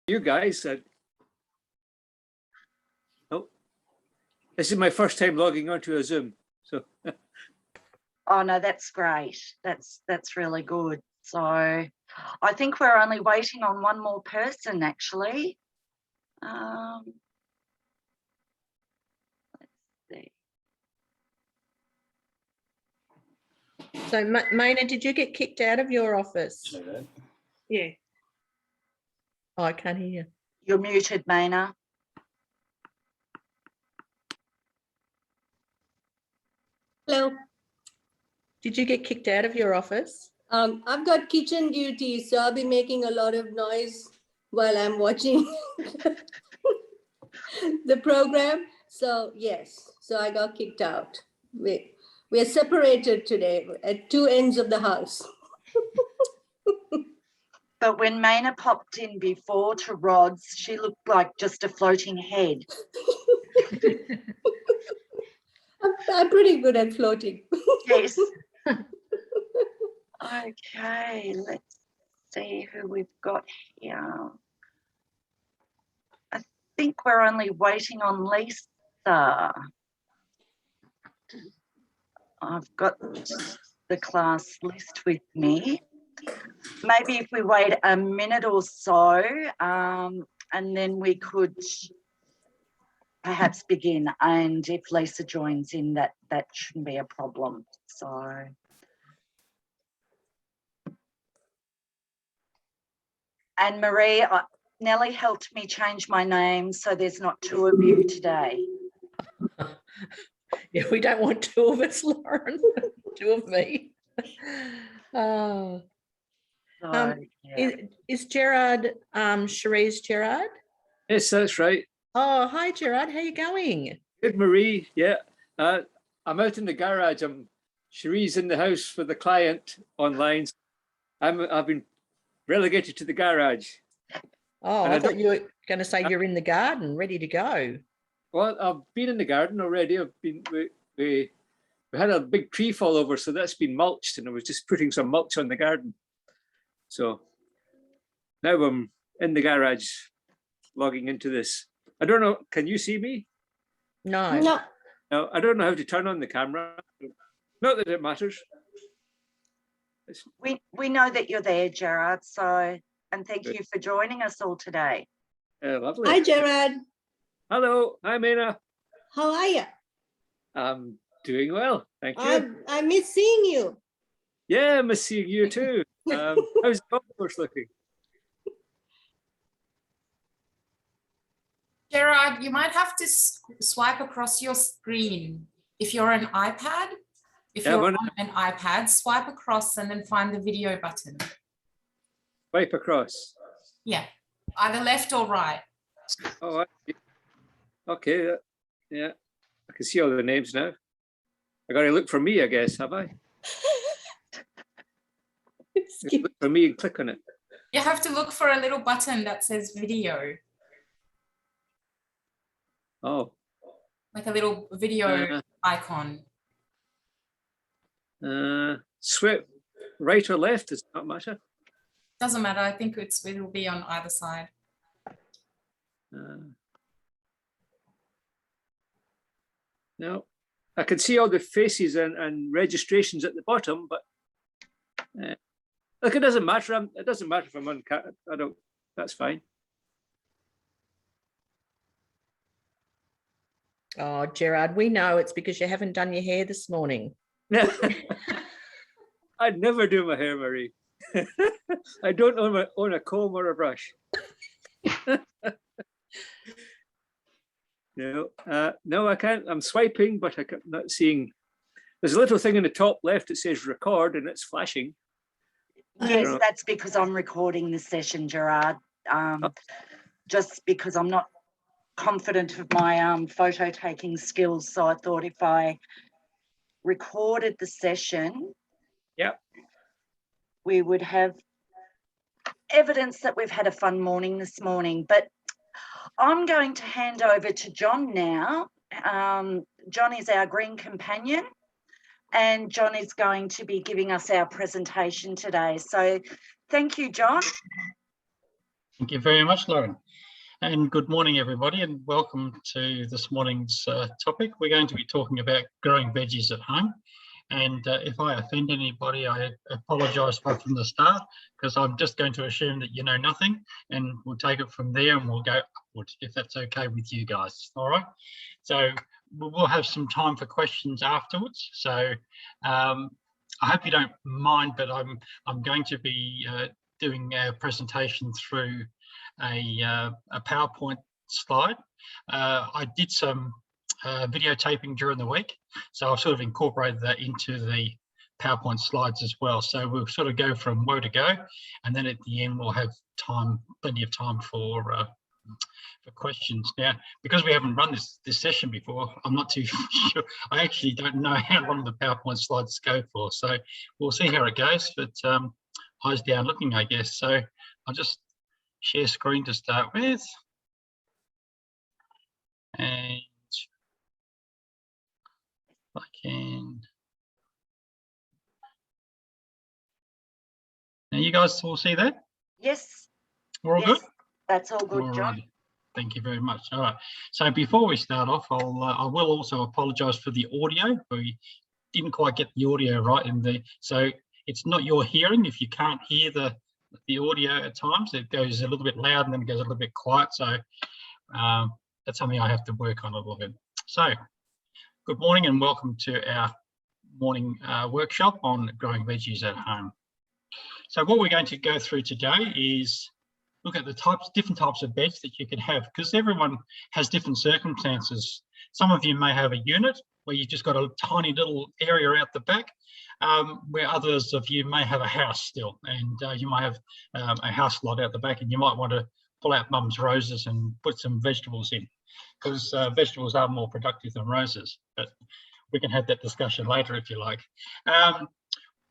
you guys. Oh, this is my first time logging onto a Zoom. So. Oh no, that's great. That's really good. So I think we're only waiting on one more person actually. Let's see. So Maina, did you get kicked out of your office? Yeah. Oh, I can't hear you. You're muted, Maina. Hello. Did you get kicked out of your office? I've got kitchen duties, so I'll be making a lot of noise while I'm watching the program. So yes, so I got kicked out. We are separated today at two ends of the house. But when Maina popped in before to Rod's, she looked like just a floating head. I'm pretty good at floating. Yes. Okay, let's see who we've got here. I think we're only waiting on Lisa. I've got the class list with me. Maybe if we wait a minute or so, and then we could perhaps begin. And if Lisa joins in, that shouldn't be a problem. So. And Marie, Nellie helped me change my name, so there's not two of you today. Yeah, we don't want two of us, Lauren. Two of me. Oh. So, yeah. Is Gerard Cherise Gerard? Yes, that's right. Oh, hi Gerard, how you going? Good, Marie. Yeah, I'm out in the garage. Cherie's in the house for the client online. I've been relegated to the garage. Oh, I thought you were going to say you're in the garden, ready to go. Well, I've been in the garden already. We had a big tree fall over, so that's been mulched, and I was just putting some mulch on the garden. So now I'm in the garage, logging into this. I don't know. Can you see me? No. No. No, I don't know how to turn on the camera. Not that it matters. We know that you're there, Gerard. So, and thank you for joining us all today. Lovely. Hi, Gerard. Hello. Hi, Maina. How are you? I'm doing well. Thank you. I miss seeing you. Yeah, I miss seeing you too. How's the golf course looking? Gerard, you might have to swipe across your screen. If you're an iPad, on an iPad, swipe across and then find the video button. Swipe across. Yeah, either left or right. Oh, okay. Yeah, I can see all the names now. I got to look for me, I guess, have I? Look for me and click on it. You have to look for a little button that says video. Oh. Like a little video icon. Swipe right or left, does not matter. Doesn't matter. I think it will be on either side. No, I can see all the faces and registrations at the bottom, but look, it doesn't matter. It doesn't matter if I'm on. I don't. That's fine. Oh, Gerard, we know it's because you haven't done your hair this morning. I'd never do my hair, Marie. I don't own a comb or a brush. No, no, I can't. I'm swiping, but I'm not seeing. There's a little thing in the top left that says record, and it's flashing. Yes, that's because I'm recording this session, Gerard. Just because I'm not confident of my photo taking skills, so I thought if I recorded the session, we would have evidence that we've had a fun morning this morning. But I'm going to hand over to John now. John is our green companion, and John is going to be giving us our presentation today. So thank you, John. Thank you very much, Lauren. And good morning, everybody, and welcome to this morning's topic. We're going to be talking about growing veggies at home. And if I offend anybody, I apologise right from the start, because I'm just going to assume that you know nothing, and we'll take it from there and we'll go upwards, if that's okay with you guys. All right. So we'll have some time for questions afterwards. So I hope you don't mind, but I'm going to be doing a presentation through a PowerPoint slide. I did some videotaping during the week, so I've sort of incorporated that into the PowerPoint slides as well. So we'll sort of go from where to go, and then at the end we'll have plenty of time for questions. Now, because we haven't run this session before, I'm not too sure. I actually don't know how long the PowerPoint slides go for, so we'll see how it goes. But eyes down looking, I guess. So I'll just share screen to start with, and I can. Now you guys all see that? Yes. We're all good? That's all good, All John. right. Thank you very much. All right. So before we start off, I will also apologise for the audio. We didn't quite get the audio right in the. So it's not your hearing if you can't hear the audio at times. It goes a little bit loud and then it goes a little bit quiet. So that's something I have to work on a little bit. So good morning and welcome to our morning workshop on growing veggies at home. So what we're going to go through today is look at the different types of beds that you can have, because everyone has different circumstances. Some of you may have a unit where you just got a tiny little area out the back, where others of you may have a house still, and you might have a house lot out the back, and you might want to pull out mum's roses and put some vegetables in, because vegetables are more productive than roses. But we can have that discussion later if you like.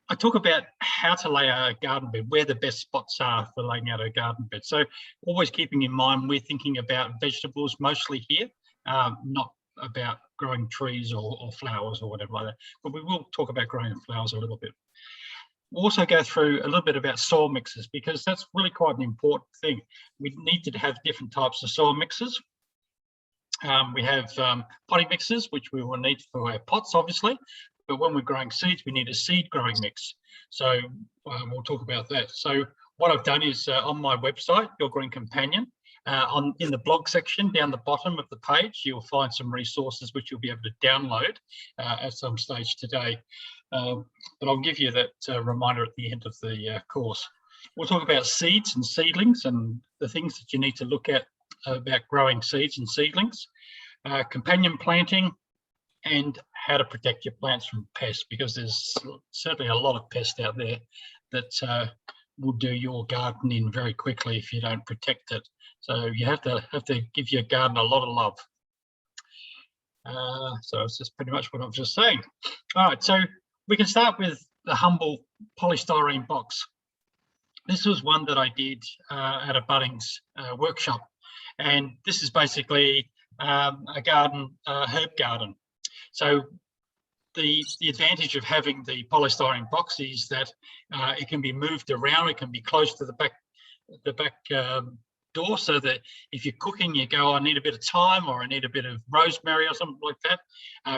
I talk about how to lay a garden bed, where the best spots are for laying out a garden bed. So always keeping in mind we're thinking about vegetables mostly here, not about growing trees or flowers or whatever like that. But we will talk about growing flowers a little bit. We'll also go through a little bit about soil mixes, because that's really quite an important thing. We need to have different types of soil mixes. We have potting mixes, which we will need for our pots, obviously. But when we're growing seeds, we need a seed growing mix. So we'll talk about that. So what I've done is on my website, Your Green Companion, in the blog section down the bottom of the page, you'll find some resources which you'll be able to download at some stage today. But I'll give you that reminder at the end of the course. We'll talk about seeds and seedlings and the things that you need to look at about growing seeds and seedlings, companion planting, and how to protect your plants from pests, because there's certainly a lot of pests out there that will do your garden in very quickly if you don't protect it. So you have to give your garden a lot of love. So it's just pretty much what I was just saying. All right, so we can start with the humble polystyrene box. This was one that I did at a Bunnings workshop, and this is basically a garden, herb garden. So the advantage of having the polystyrene box is that it can be moved around. It can be close to the back door, so that if you're cooking, you go, I need a bit of thyme, or I need a bit of rosemary or something like that.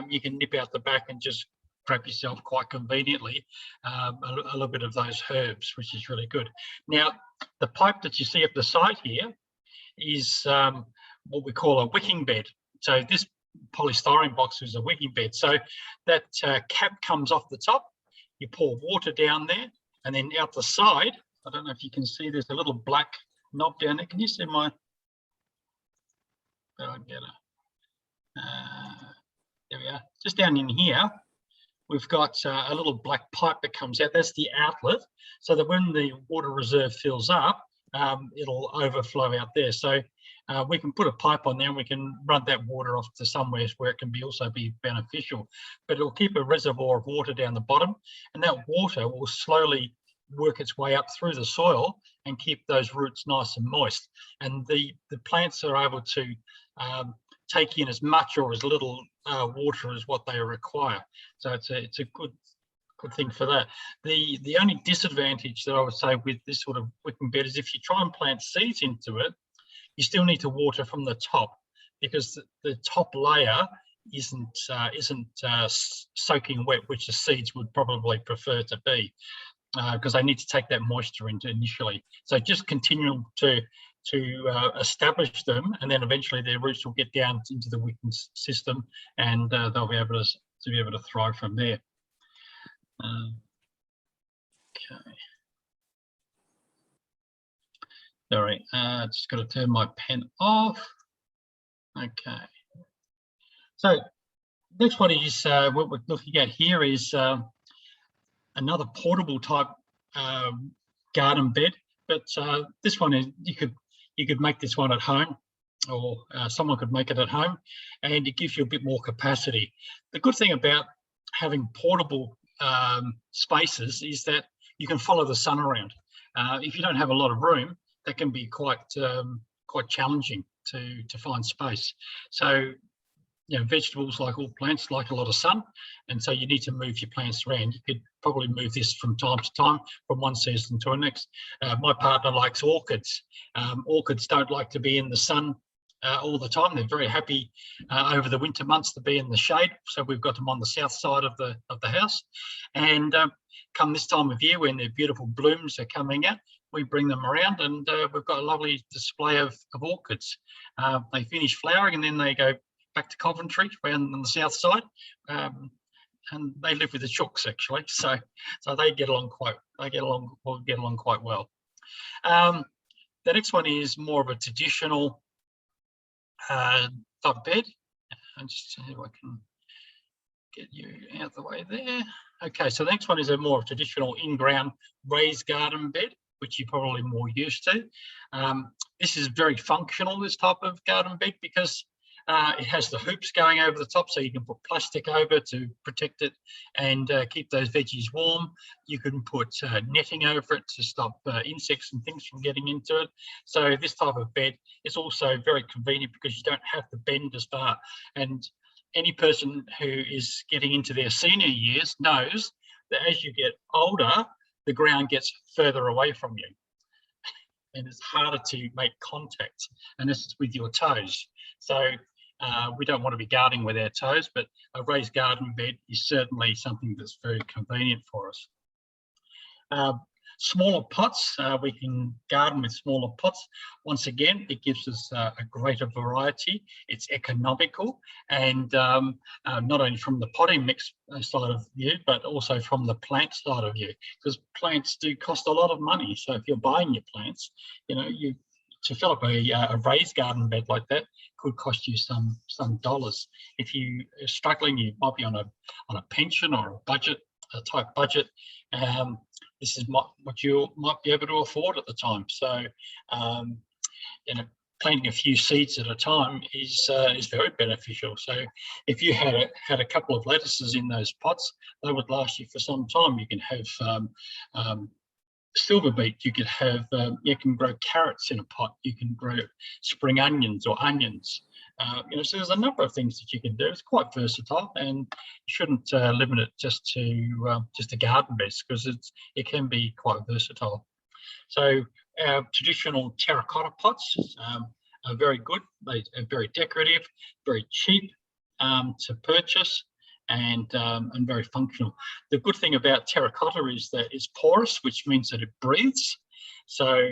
You can nip out the back and just grab yourself quite conveniently a little bit of those herbs, which is really good. Now, the pipe that you see at the side here is what we call a wicking bed. So this polystyrene box is a wicking bed. So that cap comes off the top, you pour water down there, and then out the side, I don't know if you can see, there's a little black knob down there. Can you see my, there we are, just down in here, we've got a little black pipe that comes out. That's the outlet, so that when the water reserve fills up, it'll overflow out there. So we can put a pipe on there and we can run that water off to somewhere where it can also be beneficial. But it'll keep a reservoir of water down the bottom, and that water will slowly work its way up through the soil and keep those roots nice and moist. And the plants are able to take in as much or as little water as what they require. So it's a good good thing for that. The only disadvantage that I would say with this sort of wicking bed is if you try and plant seeds into it, you still need to water from the top, because the top layer isn't soaking wet, which the seeds would probably prefer to be, because they need to take that moisture into initially. So just continue to establish them, and then eventually their roots will get down into the wicking system, and they'll be able to thrive from there. Okay. Sorry, just got to turn my pen off. Okay. So next one is what we're looking at here is another portable type garden bed, but this one is you could make this one at home, or someone could make it at home, and it gives you a bit more capacity. The good thing about having portable spaces is that you can follow the sun around. If you don't have a lot of room, that can be quite challenging to find space. So, you know, vegetables, like all plants, like a lot of sun, and so you need to move your plants around. You could probably move this from time to time, from one season to the next. My partner likes orchids. Orchids don't like to be in the sun all the time. They're very happy over the winter months to be in the shade. So we've got them on the south side of the house. And come this time of year, when their beautiful blooms are coming out, we bring them around, and we've got a lovely display of orchids. They finish flowering, and then they go back to Coventry, around on the south side, and they live with the chooks actually. So they get along quite well. The next one is more of a traditional type bed. I'll just see if I can get you out of the way there. Okay, so the next one is a more traditional in-ground raised garden bed, which you're probably more used to. This is very functional, this type of garden bed, because it has the hoops going over the top, so you can put plastic over to protect it and keep those veggies warm. You can put netting over it to stop insects and things from getting into it. So this type of bed is also very convenient because you don't have to bend as far. And any person who is getting into their senior years knows that as you get older, the ground gets further away from you and it's harder to make contact, and this is with your toes. So we don't want to be gardening with our toes, but a raised garden bed is certainly something that's very convenient for us. Smaller pots, we can garden with smaller pots. Once again, it gives us a greater variety. It's economical, and not only from the potting mix side of you, but also from the plant side of you, because plants do cost a lot of money. So if you're buying your plants, you know, to fill up a raised garden bed like that could cost you some dollars. If you are struggling, you might be on a pension or a budget, a type budget. This is what you might be able to afford at the time. So, you know, planting a few seeds at a time is very beneficial. So, if you had a couple of lettuces in those pots, they would last you for some time. You can have silver beet. You could have you can grow carrots in a pot. You can grow spring onions or onions. You know, so there's a number of things that you can do. It's quite versatile, and you shouldn't limit it just to garden beds, because it can be quite versatile. So our traditional terracotta pots are very good. They are very decorative, very cheap to purchase, and very functional. The good thing about terracotta is that it's porous, which means that it breathes. So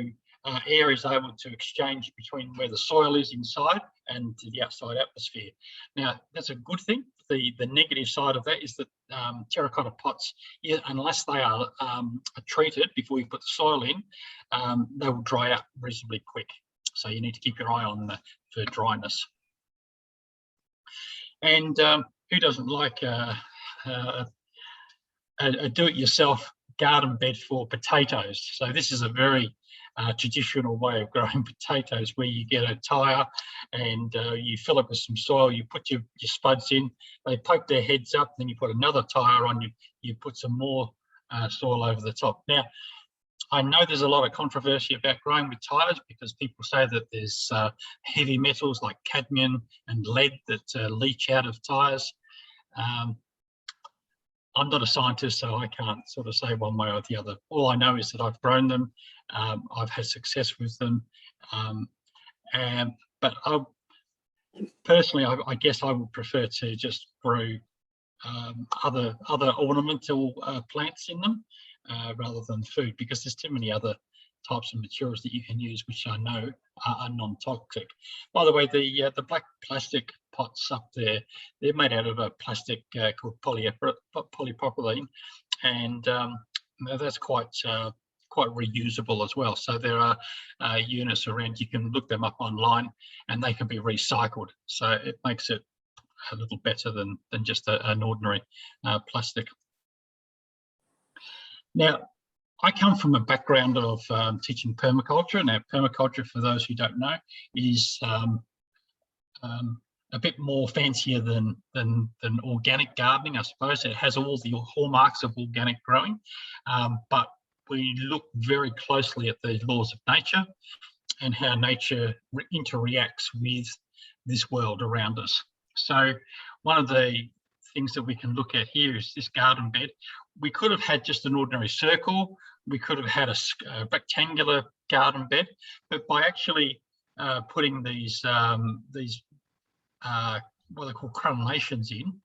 air is able to exchange between where the soil is inside and to the outside atmosphere. Now, that's a good thing. The negative side of that is that terracotta pots, unless they are treated before you put the soil in, they will dry out reasonably quick. So you need to keep your eye on for dryness. And who doesn't like a do-it-yourself garden bed for potatoes? So this is a very traditional way of growing potatoes, where you get a tyre and you fill it with some soil, you put your spuds in, they poke their heads up, then you put another tyre on, you put some more soil over the top. Now, I know there's a lot of controversy about growing with tyres, because people say that there's heavy metals like cadmium and lead that leach out of tyres. I'm not a scientist, so I can't sort of say one way or the other. All I know is that I've grown them, I've had success with them, but personally, I guess I would prefer to just grow other ornamental plants in them rather than food, because there's too many other types of materials that you can use which I know are non-toxic. By the way, the black plastic pots up there, they're made out of a plastic called polypropylene, and that's quite reusable as well. So there are units around, you can look them up online, and they can be recycled. So it makes it a little better than just an ordinary plastic. Now, I come from a background of teaching permaculture. Now, permaculture, for those who don't know, is a bit more fancier than organic gardening, I suppose. It has all the hallmarks of organic growing, but we look very closely at the laws of nature and how nature interacts with this world around us. So one of the things that we can look at here is this garden bed. We could have had just an ordinary circle. We could have had a rectangular garden bed, but by actually putting these what they call crenellations in,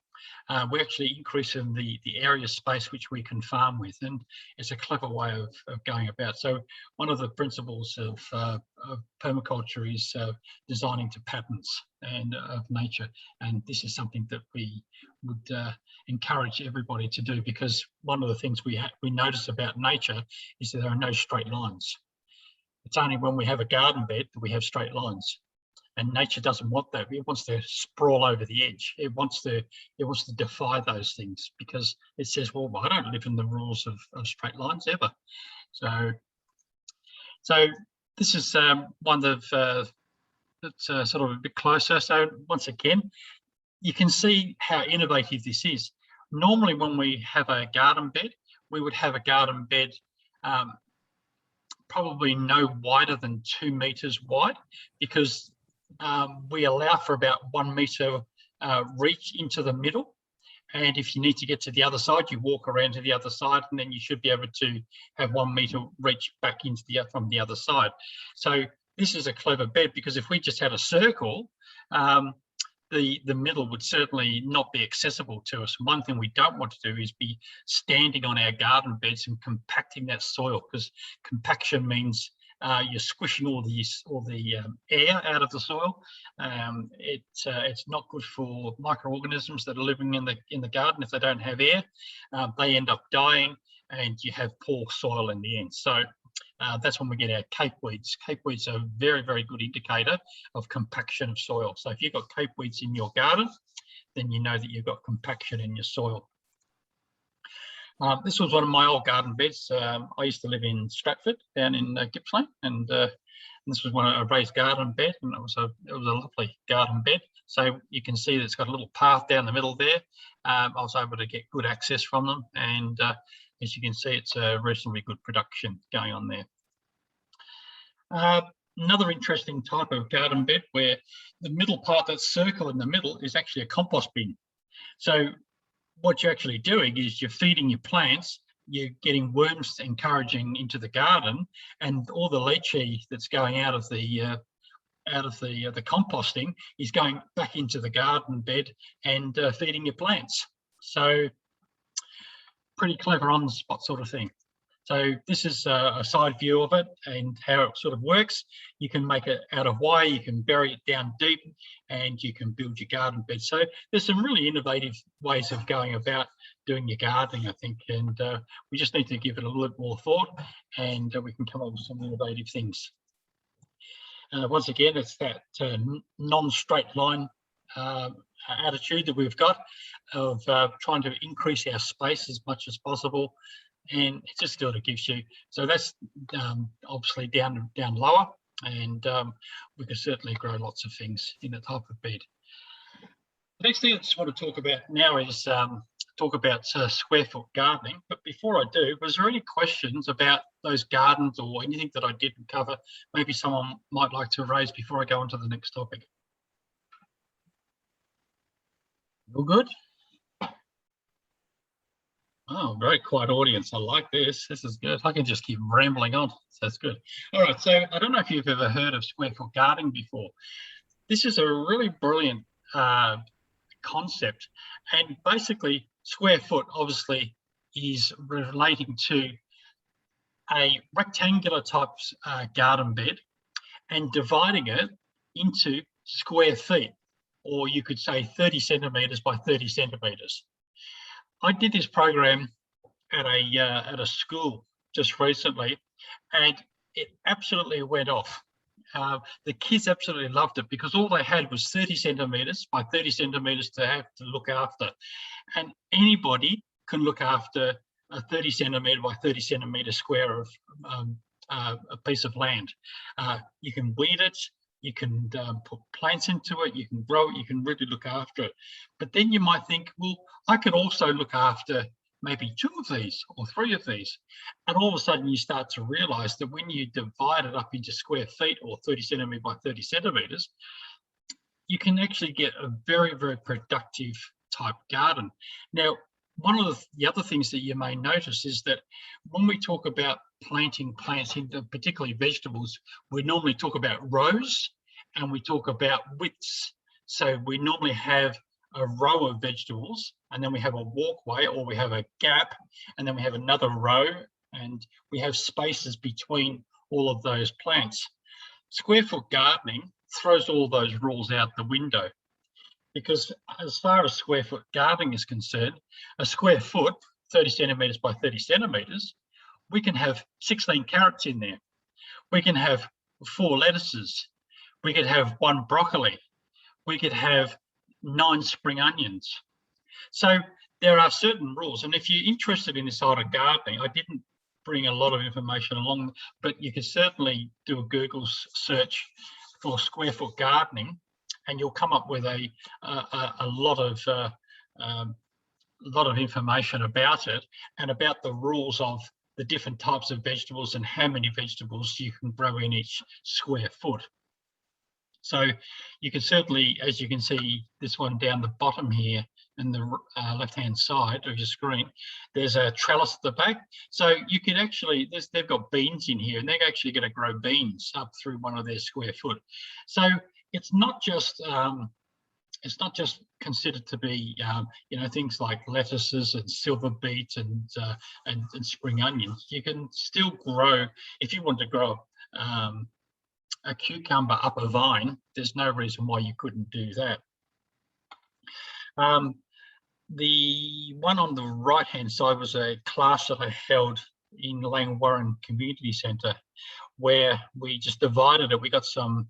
we're actually increasing the area space which we can farm with, and it's a clever way of going about. So one of the principles of permaculture is designing to patterns and of nature, and this is something that we would encourage everybody to do, because one of the things we notice about nature is that there are no straight lines. It's only when we have a garden bed that we have straight lines. And nature doesn't want that. It wants to sprawl over the edge. It wants to defy those things, because it says, well, I don't live in the rules of straight lines ever. So this is one of that's sort of a bit closer. So once again, you can see how innovative this is. Normally, when we have a garden bed, we would have a garden bed probably no wider than 2 meters wide, because we allow for about 1 meter reach into the middle. And if you need to get to the other side, you walk around to the other side, and then you should be able to have 1 meter reach back into from the other side. So this is a clever bed, because if we just had a circle, the middle would certainly not be accessible to us. One thing we don't want to do is be standing on our garden beds and compacting that soil, because compaction means you're squishing all the air out of the soil. It's not good for microorganisms that are living in the garden. If they don't have air, they end up dying, and you have poor soil in the end. So that's when we get our cape weeds. Cape weeds are a very, very good indicator of compaction of soil. So if you've got cape weeds in your garden, then you know that you've got compaction in your soil. This was one of my old garden beds. I used to live in Stratford, down in Gippsland, and this was a raised garden bed, and it was a lovely garden bed. So you can see that it's got a little path down the middle there. I was able to get good access from them, and as you can see, it's a reasonably good production going on there. Another interesting type of garden bed, where the middle part, that circle in the middle, is actually a compost bin. So what you're actually doing is you're feeding your plants, you're getting worms encouraging into the garden, and all the leachate that's going out of the composting is going back into the garden bed and feeding your plants. So pretty clever on the spot sort of thing. So this is a side view of it and how it sort of works. You can make it out of wire, you can bury it down deep, and you can build your garden bed. So there's some really innovative ways of going about doing your gardening, I think, and we just need to give it a little bit more thought, and we can come up with some innovative things. Once again, it's that non-straight line attitude that we've got of trying to increase our space as much as possible, and it just sort of gives you, so that's obviously down lower, and we can certainly grow lots of things in that type of bed. The next thing I just want to talk about now is talk about square foot gardening. But before I do, was there any questions about those gardens or anything that I didn't cover? Maybe someone might like to raise before I go on to the next topic. All good? Oh, very quiet audience. I like this. This is good. I can just keep rambling on. So that's good. All right. So I don't know if you've ever heard of square foot gardening before. This is a really brilliant concept. And basically, square foot obviously is relating to a rectangular type garden bed and dividing it into square feet, or you could say 30 centimetres by 30 centimetres. I did this program at a school just recently, and it absolutely went off. The kids absolutely loved it because all they had was 30 centimetres by 30 centimetres to have to look after, and anybody can look after a 30 centimetre by 30 centimetre square of a piece of land. You can weed it, you can put plants into it, you can grow it, you can really look after it. But then you might think, well, I could also look after maybe 2 of these or 3 of these. And all of a sudden you start to realise that when you divide it up into square feet or 30 centimetre by 30 centimetres, you can actually get a very, very productive type garden. Now, one of the other things that you may notice is that when we talk about planting plants, into particularly vegetables, we normally talk about rows and we talk about widths. So we normally have a row of vegetables, and then we have a walkway, or we have a gap, and then we have another row, and we have spaces between all of those plants. Square foot gardening throws all those rules out the window, because as far as square foot gardening is concerned, a square foot, 30 centimetres by 30 centimetres, we can have 16 carrots in there. We can have 4 lettuces. We could have 1 broccoli. We could have 9 spring onions. So there are certain rules. And if you're interested in this sort of gardening, I didn't bring a lot of information along, but you can certainly do a Google search for square foot gardening, and you'll come up with a lot of information about it and about the rules of the different types of vegetables and how many vegetables you can grow in each square foot. So you can certainly, as you can see, this one down the bottom here in the left-hand side of your screen, there's a trellis at the back. So you can actually, they've got beans in here, and they're actually going to grow beans up through one of their square foot. So it's not just considered to be, you know, things like lettuces and silver beet and spring onions. You can still grow, if you want to grow a cucumber up a vine, there's no reason why you couldn't do that. The one on the right hand side was a class that I held in Langwarrin Community Centre, where we just divided it. We got some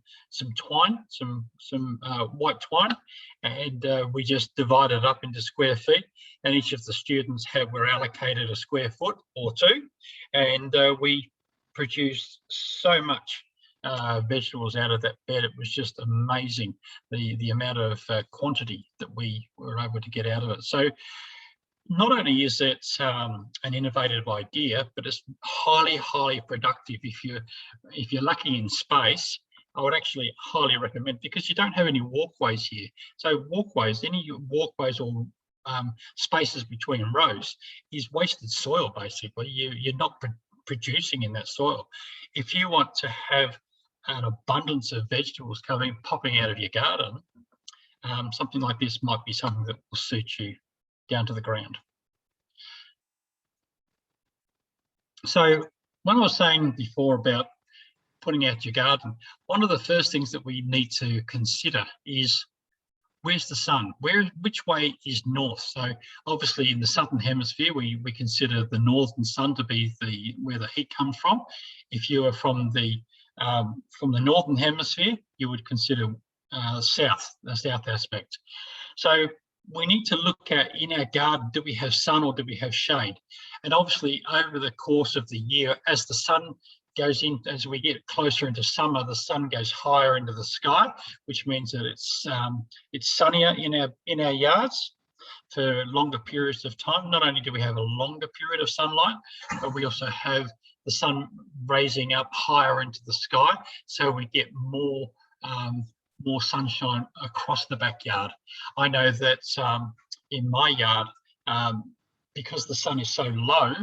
twine, some white twine, and we just divided it up into square feet, and each of the students were allocated a square foot or 2, and we produced so much vegetables out of that bed. It was just amazing, the amount of quantity that we were able to get out of it. So not only is it an innovative idea, but it's highly productive. If you're lucky in space, I would actually highly recommend, because you don't have any walkways here. So any walkways or spaces between rows is wasted soil. Basically, you're not producing in that soil. If you want to have an abundance of vegetables popping out of your garden, something like this might be something that will suit you down to the ground. So when I was saying before about putting out your garden, one of the first things that we need to consider is, where's the sun? Which way is north? So obviously in the southern hemisphere, we consider the northern sun to be where the heat comes from. If you are from the northern hemisphere, you would consider the south aspect. So we need to look at, in our garden, do we have sun or do we have shade? And obviously over the course of the year, as the sun goes in, as we get closer into summer, the sun goes higher into the sky, which means that it's sunnier in our yards for longer periods of time. Not only do we have a longer period of sunlight, but we also have the sun raising up higher into the sky, so we get more sunshine across the backyard. I know that in my yard, because the sun is so low,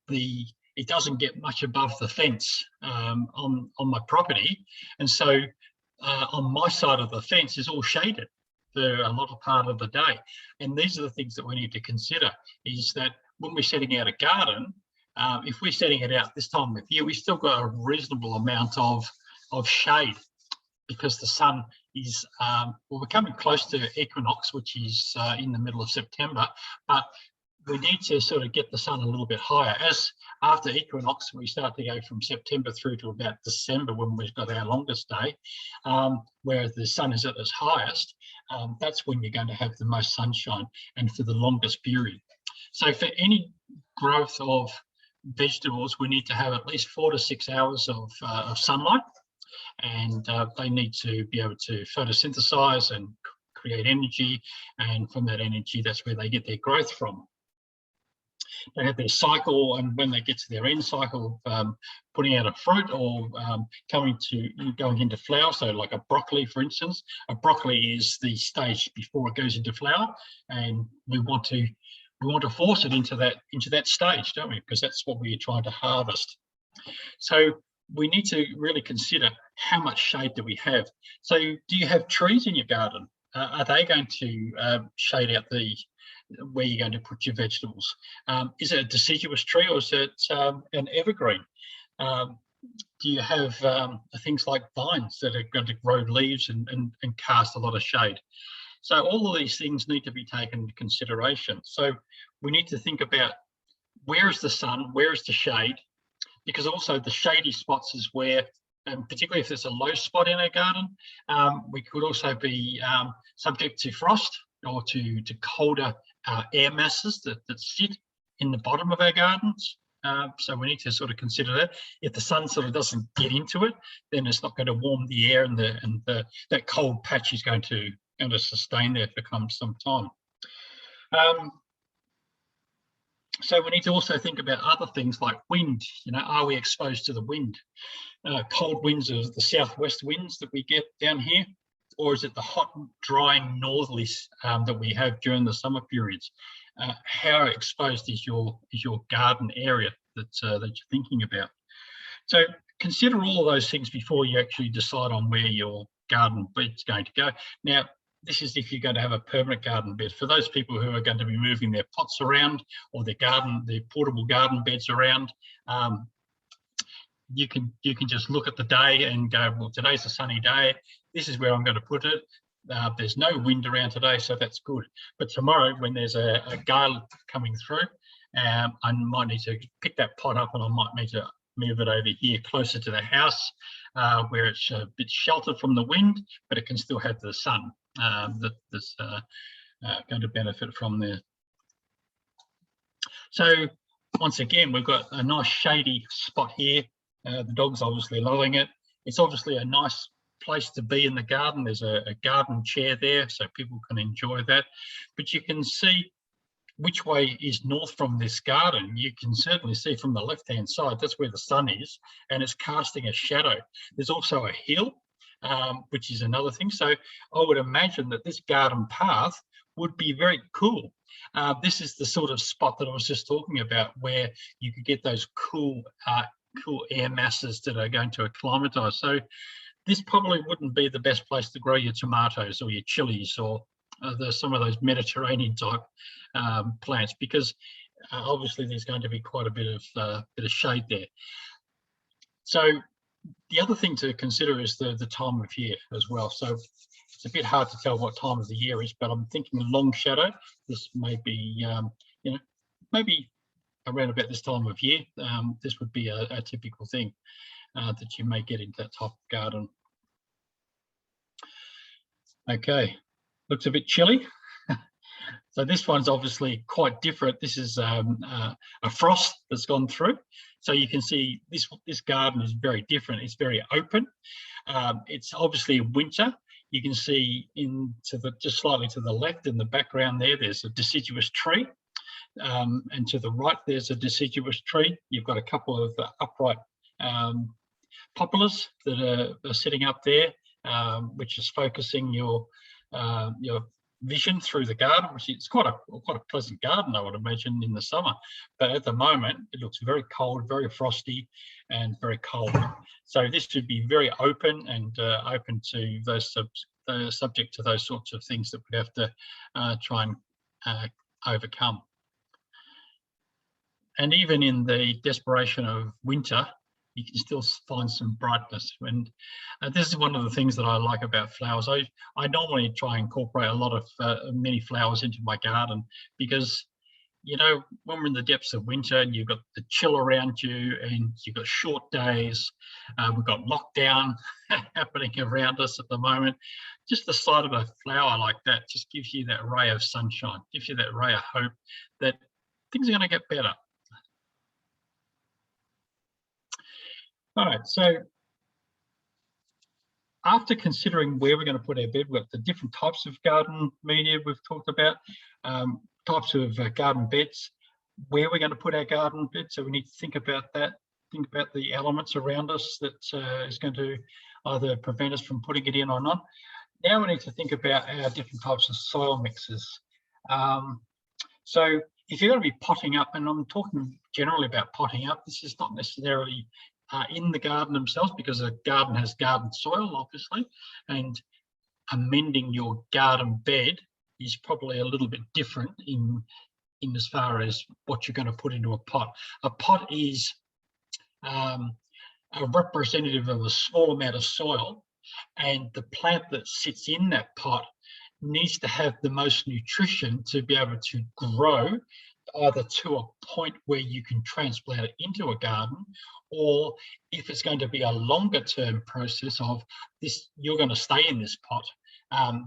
it doesn't get much above the fence on my property, and so on my side of the fence is all shaded for a lot of part of the day. And these are the things that we need to consider, is that when we're setting out a garden, if we're setting it out this time of year, we've still got a reasonable amount of shade, because the sun is, well, we're coming close to equinox, which is in the middle of September, but we need to sort of get the sun a little bit higher. As after equinox, we start to go from September through to about December, when we've got our longest day, where the sun is at its highest. That's when you're going to have the most sunshine, and for the longest period. So for any growth of vegetables, we need to have at least 4 to 6 hours of sunlight, and they need to be able to photosynthesize and create energy, and from that energy, that's where they get their growth from. They have their cycle, and when they get to their end cycle, putting out a fruit or going into flower. So like a broccoli, for instance, a broccoli is the stage before it goes into flower, and we want to force it into that stage, don't we? Because that's what we're trying to harvest. So we need to really consider how much shade do we have. So do you have trees in your garden? Are they going to shade out where you're going to put your vegetables? Is it a deciduous tree, or is it an evergreen? Do you have things like vines that are going to grow leaves and cast a lot of shade? So all of these things need to be taken into consideration. So we need to think about, where is the sun, where is the shade? Because also the shady spots is where, and particularly if there's a low spot in our garden, we could also be subject to frost or to colder air masses that sit in the bottom of our gardens. So we need to sort of consider that. If the sun sort of doesn't get into it, then it's not going to warm the air, and that cold patch is going to sustain there for some time. So we need to also think about other things like wind. Are we exposed to the wind? Cold winds are the southwest winds that we get down here, or is it the hot, drying northerlies that we have during the summer periods? How exposed is your garden area that you're thinking about? So consider all of those things before you actually decide on where your garden bed's going to go. Now, this is if you're going to have a permanent garden bed. For those people who are going to be moving their pots around, or their portable garden beds around, you can just look at the day and go, well, today's a sunny day. This is where I'm going to put it. There's no wind around today, so that's good. But tomorrow, when there's a gale coming through, I might need to pick that pot up, and I might need to move it over here closer to the house, where it's a bit sheltered from the wind, but it can still have the sun that's going to benefit from there. So once again, we've got a nice shady spot here. The dog's obviously loving it. It's obviously a nice place to be in the garden. There's a garden chair there, so people can enjoy that. But you can see which way is north from this garden. You can certainly see from the left-hand side, that's where the sun is, and it's casting a shadow. There's also a hill, which is another thing. So I would imagine that this garden path would be very cool. This is the sort of spot that I was just talking about, where you could get those cool air masses that are going to acclimatise. So this probably wouldn't be the best place to grow your tomatoes or your chilies or some of those Mediterranean type plants, because obviously there's going to be quite a bit of shade there. So the other thing to consider is the time of year as well. So it's a bit hard to tell what time of the year is, but I'm thinking long shadow. This may be, maybe around about this time of year. This would be a typical thing that you may get into that type of garden. Okay, looks a bit chilly. So this one's obviously quite different. This is a frost that's gone through. So you can see this garden is very different. It's very open. It's obviously winter. You can see just slightly to the left in the background there's a deciduous tree. And to the right, there's a deciduous tree. You've got a couple of upright poplars that are sitting up there, which is focusing your vision through the garden, which is quite a pleasant garden, I would imagine, in the summer. But at the moment, it looks very cold, very frosty, and very cold. So this should be very open and open to those subject to those sorts of things that we have to try and overcome. And even in the desperation of winter, you can still find some brightness. And this is one of the things that I like about flowers. I normally try and incorporate a lot of many flowers into my garden because, you know, when we're in the depths of winter and you've got the chill around you and you've got short days, we've got lockdown happening around us at the moment, just the sight of a flower like that just gives you that ray of sunshine, gives you that ray of hope that things are going to get better. All right, so after considering where we're going to put our bed, we've got the different types of garden media we've talked about, types of garden beds, where we're going to put our garden bed. So we need to think about that, think about the elements around us that is going to either prevent us from putting it in or not. Now we need to think about our different types of soil mixes. So if you're going to be potting up, and I'm talking generally about potting up, this is not necessarily in the garden themselves, because a garden has garden soil, obviously, and amending your garden bed is probably a little bit different in as far as what you're going to put into a pot. A pot is a representative of a small amount of soil, and the plant that sits in that pot needs to have the most nutrition to be able to grow either to a point where you can transplant it into a garden, or if it's going to be a longer term process of this, you're going to stay in this pot,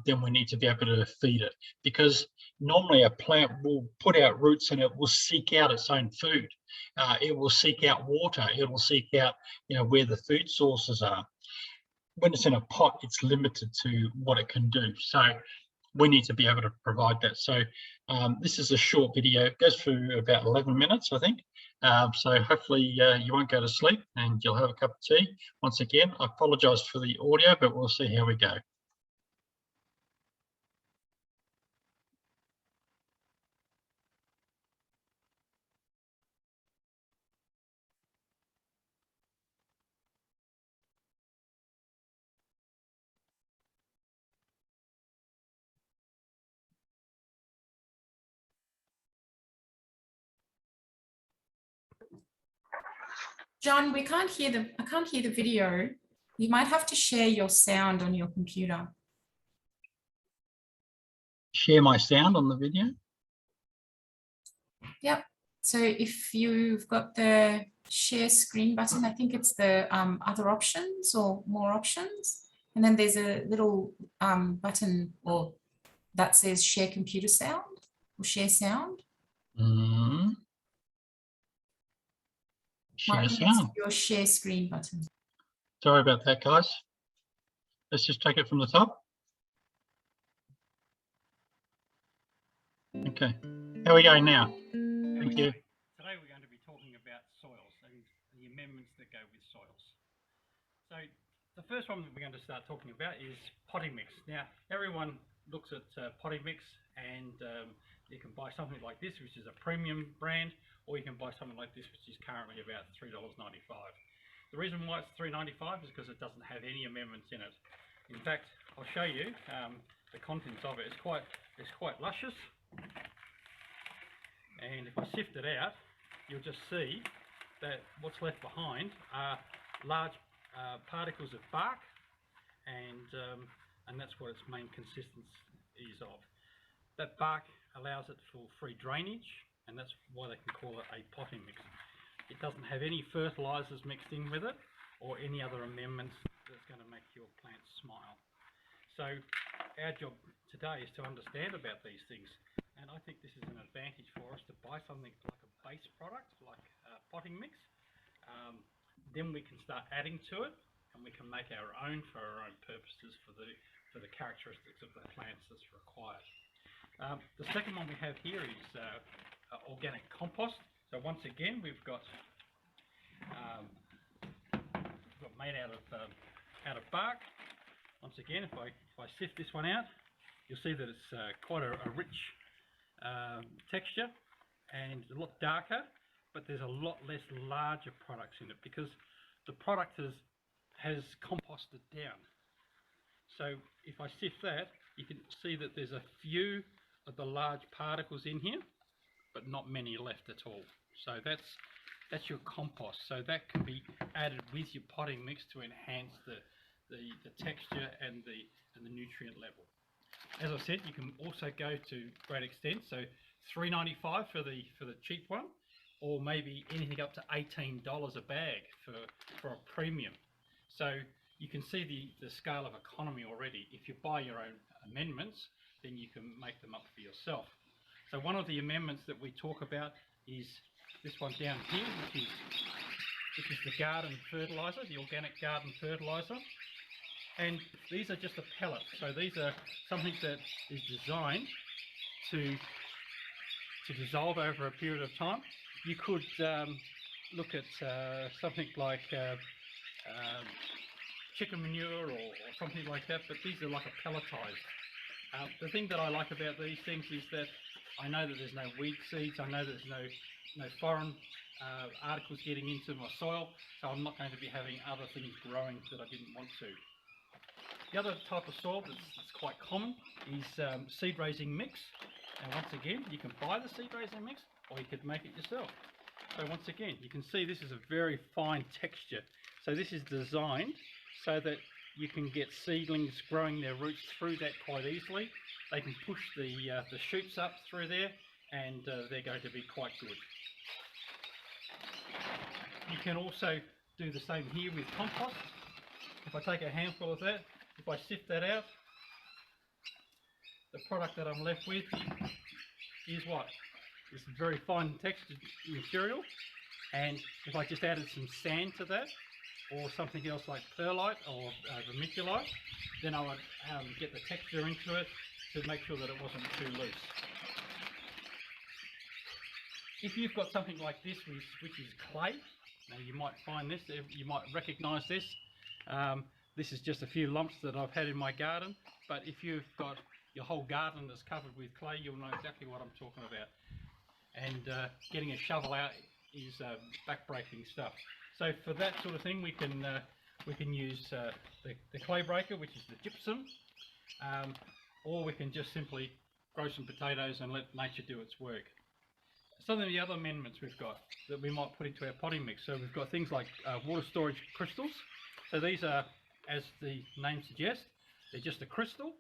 then we need to be able to feed it, because normally a plant will put out roots and it will seek out its own food. It will seek out water. It will seek out, you know, where the food sources are. When it's in a pot, it's limited to what it can do. So we need to be able to provide that. So this is a short video. It goes for about 11 minutes, I think. So hopefully you won't go to sleep and you'll have a cup of tea. Once again, I apologise for the audio, but we'll see how we go. John, I can't hear the video. You might have to share your sound on your computer. Share my sound on the video? Yep. So if you've got the share screen button, I think it's the other options or more options. And then there's a little button or that says share computer sound or share sound. Share sound. Your share screen button. Sorry about that, guys. Let's just take it from the top. Okay, how are we going now? Thank you. Today we're going to be talking about soils and the amendments that go with soils. So the first one that we're going to start talking about is potting mix. Now, everyone looks at potting mix, and you can buy something like this, which is a premium brand, or you can buy something like this, which is currently about $3.95. The reason why it's $3.95 is because it doesn't have any amendments in it. In fact, I'll show you the contents of it. It's quite luscious, and if I sift it out, you'll just see that what's left behind are large particles of bark, and that's what its main consistence is of. That bark allows it for free drainage, and that's why they can call it a potting mix. It doesn't have any fertilizers mixed in with it or any other amendments that's going to make your plants smile. So our job today is to understand about these things, and I think this is an advantage for us to buy something like a base product like a potting mix. Then we can start adding to it, and we can make our own for our own purposes for the characteristics of the plants that's required. The second one we have here is organic compost. So once again, we've got made out of bark. Once again, if I sift this one out, you'll see that it's quite a rich texture and a lot darker, but there's a lot less larger products in it because the product has composted down. So if I sift that, you can see that there's a few of the large particles in here, but not many left at all. So that's your compost. So that can be added with your potting mix to enhance the texture and the nutrient level. As I said, you can also go to great extent. So $3.95 for the cheap one, or maybe anything up to $18 a bag for a premium. So you can see the scale of economy already. If you buy your own amendments, then you can make them up for yourself. So one of the amendments that we talk about is this one down here, which is the garden fertilizer, the organic garden fertilizer. And these are just a pellet. So these are something that is designed to dissolve over a period of time. You could look at something like chicken manure or something like that, but these are like a pelletized. The thing that I like about these things is that I know that there's no weed seeds, I know there's no foreign articles getting into my soil, so I'm not going to be having other things growing that I didn't want to. The other type of soil that's quite common is seed raising mix. And once again, you can buy the seed raising mix or you could make it yourself. So once again, you can see this is a very fine texture. So this is designed so that you can get seedlings growing their roots through that quite easily. They can push the shoots up through there and they're going to be quite good. You can also do the same here with compost. If I take a handful of that, if I sift that out, the product that I'm left with is what? This very fine textured material. And if I just added some sand to that, or something else like perlite or vermiculite, then I would get the texture into it to make sure that it wasn't too loose. If you've got something like this, which is clay, now you might find this, you might recognize this. This is just a few lumps that I've had in my garden, but if you've got your whole garden that's covered with clay, you'll know exactly what I'm talking about. And getting a shovel out is back-breaking stuff. So for that sort of thing, we can use the clay breaker, which is the gypsum, or we can just simply grow some potatoes and let nature do its work. Some of the other amendments we've got that we might put into our potting mix. So we've got things like water storage crystals. So these are, as the name suggests, they're just a crystal.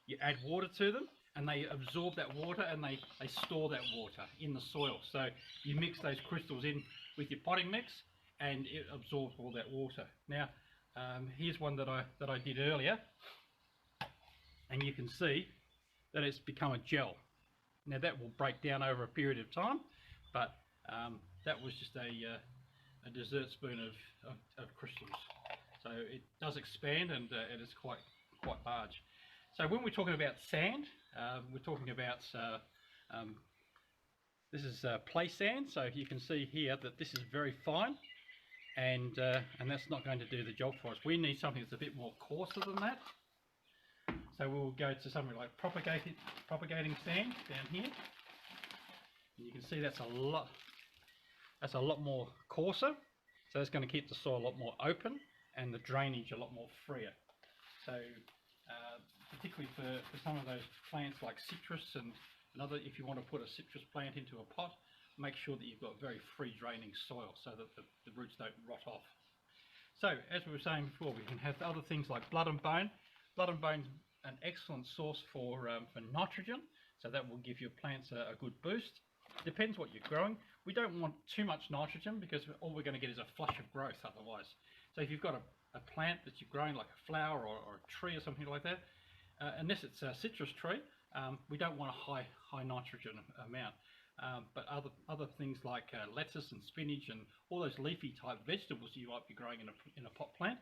You add water to them and they absorb that water and they store that water in the soil. So you mix those crystals in with your potting mix and it absorbs all that water. Now, here's one that I did earlier, and you can see that it's become a gel. Now that will break down over a period of time, but that was just a dessert spoon of crystals. So it does expand and it is quite large. So when we're talking about sand, we're talking about this is play sand. So you can see here that this is very fine, and that's not going to do the job for us. We need something that's a bit more coarser than that. So we'll go to something like propagating sand down here. And you can see that's a lot more coarser. So it's going to keep the soil a lot more open and the drainage a lot more freer. So particularly for some of those plants like citrus and other, if you want to put a citrus plant into a pot, make sure that you've got very free draining soil so that the roots don't rot off. So as we were saying before, we can have other things like blood and bone. Blood and bone, an excellent source for nitrogen, so that will give your plants a good boost. Depends what you're growing. We don't want too much nitrogen because all we're going to get is a flush of growth otherwise. So if you've got a plant that you're growing like a flower or a tree or something like that, unless it's a citrus tree, we don't want a high nitrogen amount. But other things like lettuce and spinach and all those leafy type vegetables you might be growing in a pot plant,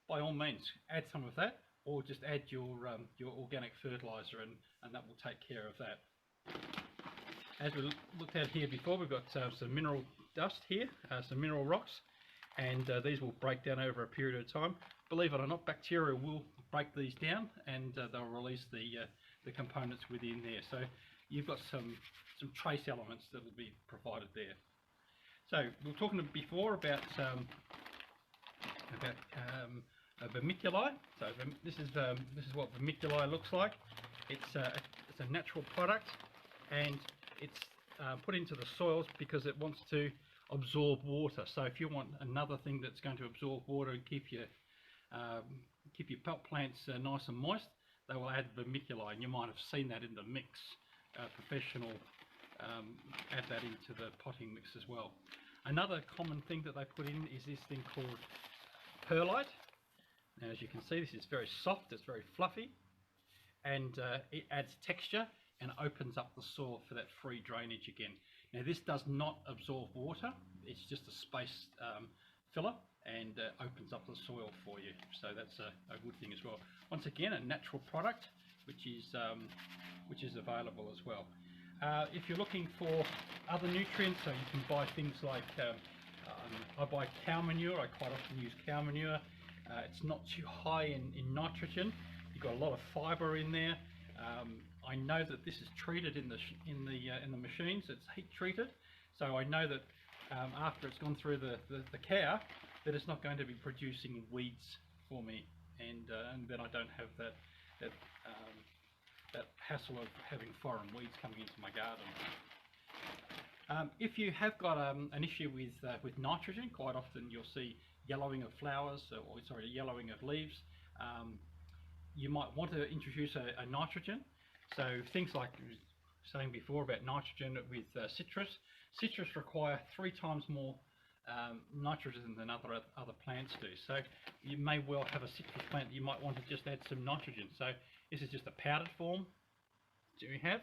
by all means add some of that, or just add your organic fertilizer and that will take care of that. As we looked at here before, we've got some mineral dust here, some mineral rocks, and these will break down over a period of time. Believe it or not, bacteria will break these down and they'll release the the components within there. So you've got some trace elements that will be provided there. So we were talking before about vermiculite. So this is what vermiculite looks like. It's a natural product, and it's put into the soils because it wants to absorb water. So if you want another thing that's going to absorb water and keep your plants nice and moist, they will add vermiculite, and you might have seen that in the mix. Professional add that into the potting mix as well. Another common thing that they put in is this thing called perlite. Now, as you can see, this is very soft, it's very fluffy, and it adds texture and opens up the soil for that free drainage again. Now, this does not absorb water, it's just a space filler, and opens up the soil for you. So that's a good thing as well. Once again, a natural product which is available as well. If you're looking for other nutrients, so you can buy things like I buy cow manure. I quite often use cow manure. It's not too high in nitrogen. You've got a lot of fibre in there. I know that this is treated in the machines. It's heat treated, so I know that after it's gone through the cow, that it's not going to be producing weeds for me, and then I don't have that hassle of having foreign weeds coming into my garden. If you have got an issue with nitrogen, quite often you'll see yellowing of flowers, or sorry, yellowing of leaves. You might want to introduce a nitrogen. So things like I was saying before about nitrogen with citrus. Citrus require 3 times more nitrogen than other plants do. So you may well have a citrus plant that you might want to just add some nitrogen. So this is just a powdered form that we have,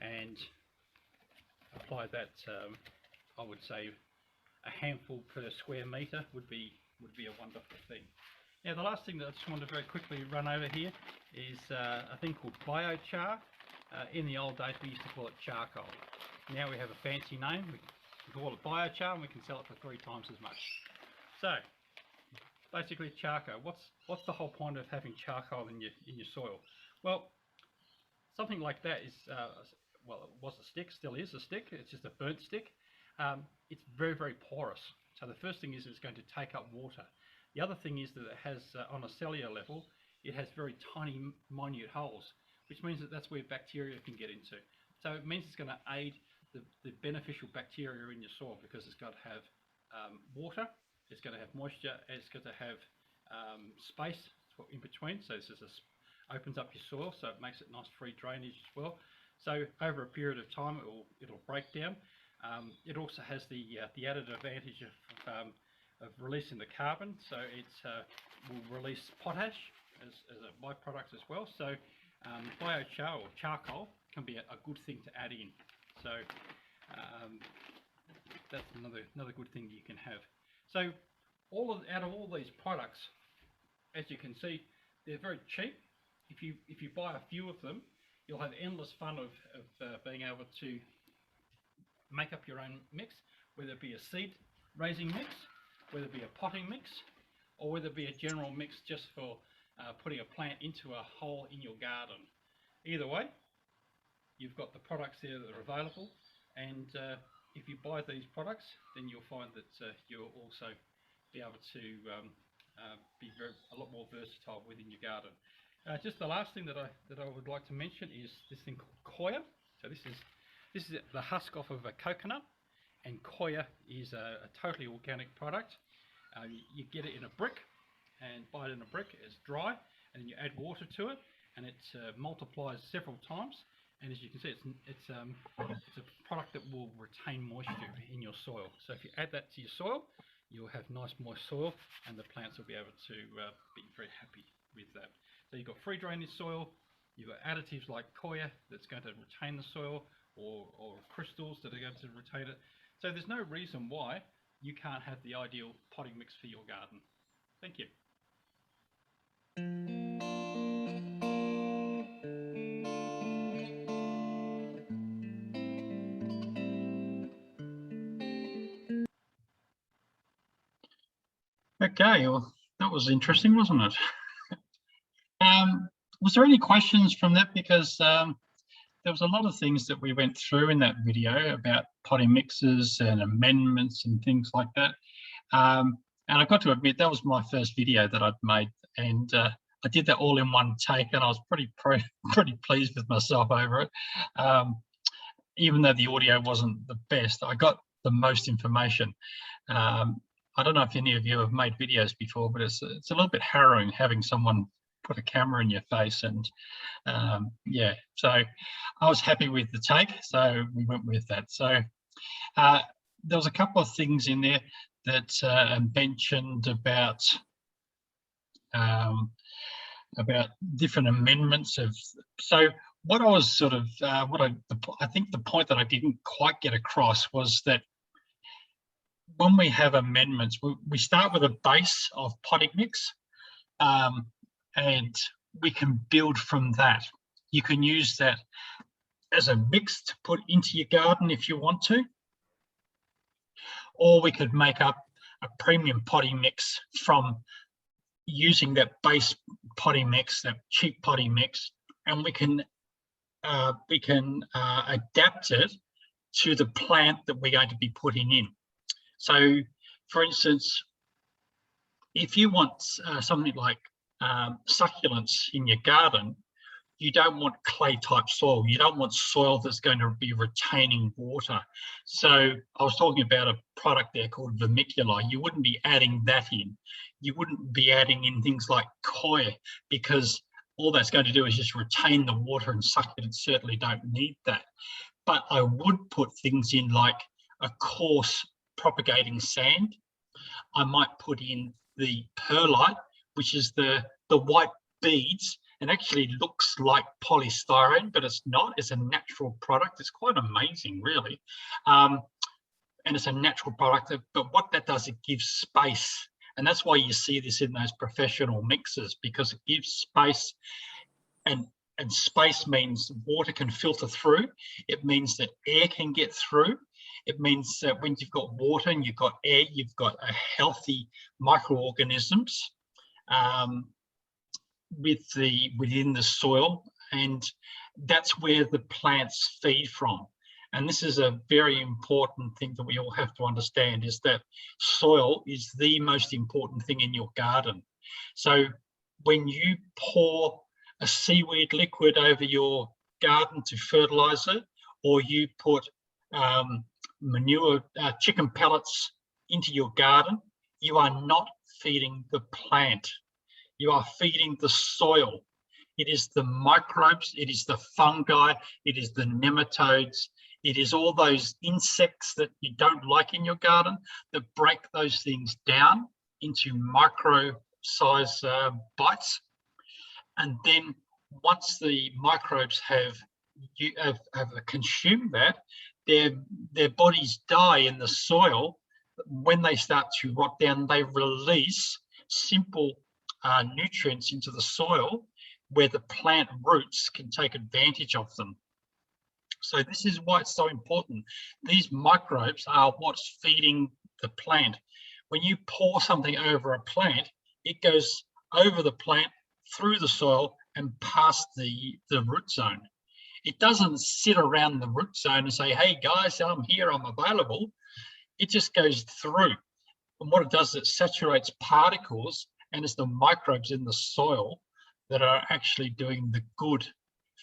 and apply that. I would say a handful per square metre would be a wonderful thing. Now, the last thing that I just want to very quickly run over here is a thing called biochar. In the old days, we used to call it charcoal. Now we have a fancy name. We call it biochar, and we can sell it for 3 times as much. So, basically, charcoal. What's the whole point of having charcoal in your soil? Well, something like that is well, it was a stick, still is a stick. It's just a burnt stick. It's very, very porous. So the first thing is it's going to take up water. The other thing is that it has, on a cellular level, it has very tiny, minute holes, which means that that's where bacteria can get into. So it means it's going to aid the beneficial bacteria in your soil, because it's got to have water, it's going to have moisture, it's got to have space in between. So this opens up your soil, so it makes it nice free drainage as well. So over a period of time, it'll break down. It also has the added advantage of releasing the carbon, so it will release potash as a byproduct as well. So biochar or charcoal can be a good thing to add in. So that's another good thing you can have. So out of all these products, as you can see, they're very cheap. If you buy a few of them, you'll have endless fun of being able to make up your own mix, whether it be a seed raising mix, whether it be a potting mix, or whether it be a general mix just for putting a plant into a hole in your garden. Either way, you've got the products there that are available, and if you buy these products, then you'll find that you'll also be able to be a lot more versatile within your garden. Just the last thing that I would like to mention is this thing called coir. So this is the husk off of a coconut, and coir is a totally organic product. You get it in a brick, and buy it in a brick. It's dry, and then you add water to it, and it multiplies several times. And as you can see, it's a product that will retain moisture in your soil. So if you add that to your soil, you'll have nice moist soil, and the plants will be able to be very happy with that. So you've got free drainage soil, you've got additives like coir that's going to retain the soil, or crystals that are going to retain it. So there's no reason why you can't have the ideal potting mix for your garden. Thank you. Okay, well, that was interesting, wasn't it? Was there any questions from that? Because there was a lot of things that we went through in that video about potting mixes and amendments and things like that. And I got to admit, that was my first video that I'd made, and I did that all in one take, and I was pretty pleased with myself over it. Even though the audio wasn't the best, I got the most information. I don't know if any of you have made videos before, but it's a little bit harrowing having someone put a camera in your face, and yeah, so I was happy with the take, so we went with that. So there was a couple of things in there that mentioned about different amendments of. So what I was sort of I think the point that I didn't quite get across was that when we have amendments, we start with a base of potting mix, and we can build from that. You can use that as a mix to put into your garden if you want to, or we could make up a premium potting mix from using that base potting mix, that cheap potting mix, and we can adapt it to the plant that we're going to be putting in. So, for instance, if you want something like succulents in your garden, you don't want clay type soil. You don't want soil that's going to be retaining water. So I was talking about a product there called vermiculite. You wouldn't be adding that in. You wouldn't be adding in things like coir, because all that's going to do is just retain the water, and succulents certainly don't need that. But I would put things in like a coarse propagating sand. I might put in the perlite, which is the white beads, and actually looks like polystyrene, but it's not. It's a natural product. It's quite amazing, really. And it's a natural product, but what that does, it gives space. And that's why you see this in those professional mixers, because it gives space, and space means water can filter through. It means that air can get through. It means that when you've got water and you've got air, you've got a healthy microorganisms within the soil, and that's where the plants feed from. And this is a very important thing that we all have to understand, is that soil is the most important thing in your garden. So when you pour a seaweed liquid over your garden to fertilize it, or you put manure, chicken pellets into your garden, you are not feeding the plant. You are feeding the soil. It is the microbes, it is the fungi, it is the nematodes, it is all those insects that you don't like in your garden that break those things down into micro size bites. And then once the microbes have consumed that, their bodies die in the soil. When they start to rot down, they release simple nutrients into the soil where the plant roots can take advantage of them. So this is why it's so important. These microbes are what's feeding the plant. When you pour something over a plant, it goes over the plant, through the soil, and past the root zone. It doesn't sit around the root zone and say, hey guys, I'm here, I'm available. It just goes through. And what it does is it saturates particles, and it's the microbes in the soil that are actually doing the good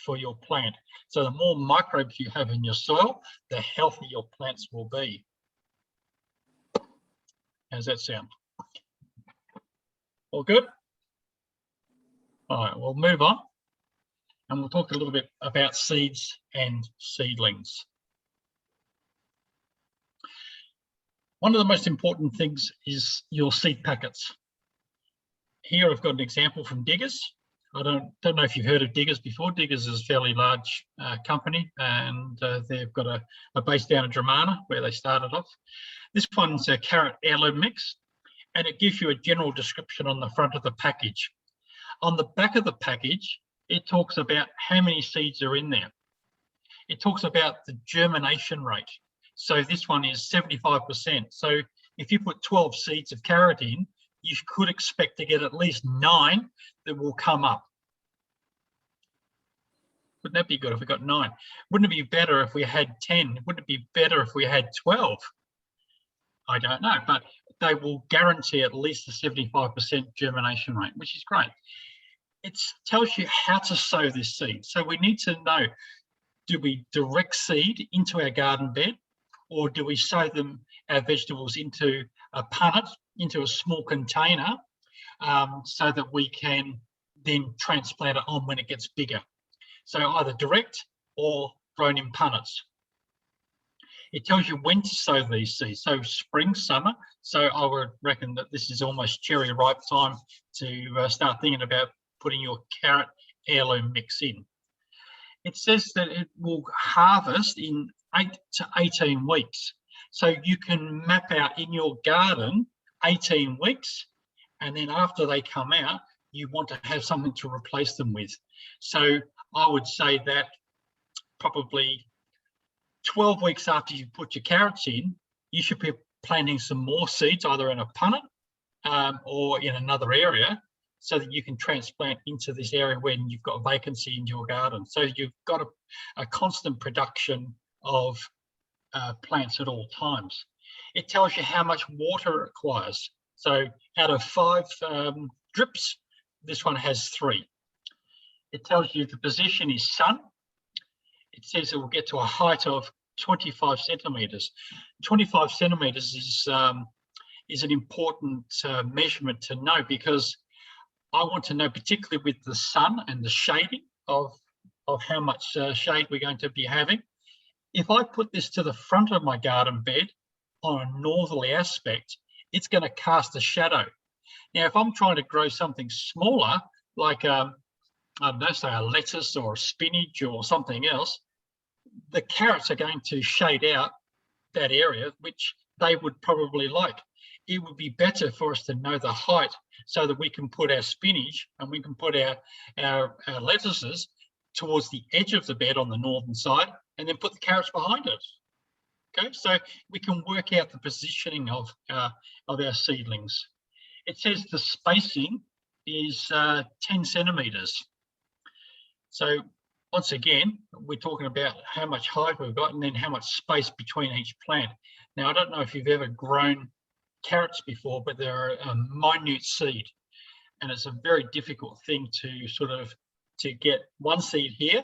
for your plant. So the more microbes you have in your soil, the healthier your plants will be. How's that sound? All good? All right, we'll move on, and we'll talk a little bit about seeds and seedlings. One of the most important things is your seed packets. Here I've got an example from Diggers. I don't know if you've heard of Diggers before. Diggers is a fairly large company, and they've got a base down in Dramana where they started off. This one's a carrot heirloom mix, and it gives you a general description on the front of the package. On the back of the package, it talks about how many seeds are in there. It talks about the germination rate. So this one is 75%. So if you put 12 seeds of carrot in, you could expect to get at least 9 that will come up. Wouldn't that be good if we got 9? Wouldn't it be better if we had 10? Wouldn't it be better if we had 12? I don't know, but they will guarantee at least a 75% germination rate, which is great. It tells you how to sow this seed. So we need to know, do we direct seed into our garden bed, or do we sow them, our vegetables, into a punnet, into a small container, so that we can then transplant it on when it gets bigger? So either direct or grown in punnets. It tells you when to sow these seeds. So spring, summer. So I would reckon that this is almost cherry ripe time to start thinking about putting your carrot heirloom mix in. It says that it will harvest in 8 to 18 weeks. So you can map out in your garden 18 weeks, and then after they come out, you want to have something to replace them with. So I would say that probably 12 weeks after you put your carrots in, you should be planting some more seeds, either in a punnet or in another area, so that you can transplant into this area when you've got vacancy in your garden. So you've got a constant production of plants at all times. It tells you how much water it requires. So out of 5 drips, this one has 3. It tells you the position is sun. It says it will get to a height of 25 centimetres. 25 centimetres is an important measurement to know, because I want to know, particularly with the sun and the shading of how much shade we're going to be having. If I put this to the front of my garden bed on a northerly aspect, it's going to cast a shadow. Now, if I'm trying to grow something smaller, like I don't know, say a lettuce or a spinach or something else, the carrots are going to shade out that area, which they would probably like. It would be better for us to know the height so that we can put our spinach and we can put our lettuces towards the edge of the bed on the northern side, and then put the carrots behind it. Okay, so we can work out the positioning of our seedlings. It says the spacing is 10 centimetres. So once again, we're talking about how much height we've got and then how much space between each plant. Now, I don't know if you've ever grown carrots before, but they're a minute seed, and it's a very difficult thing to sort of to get one seed here,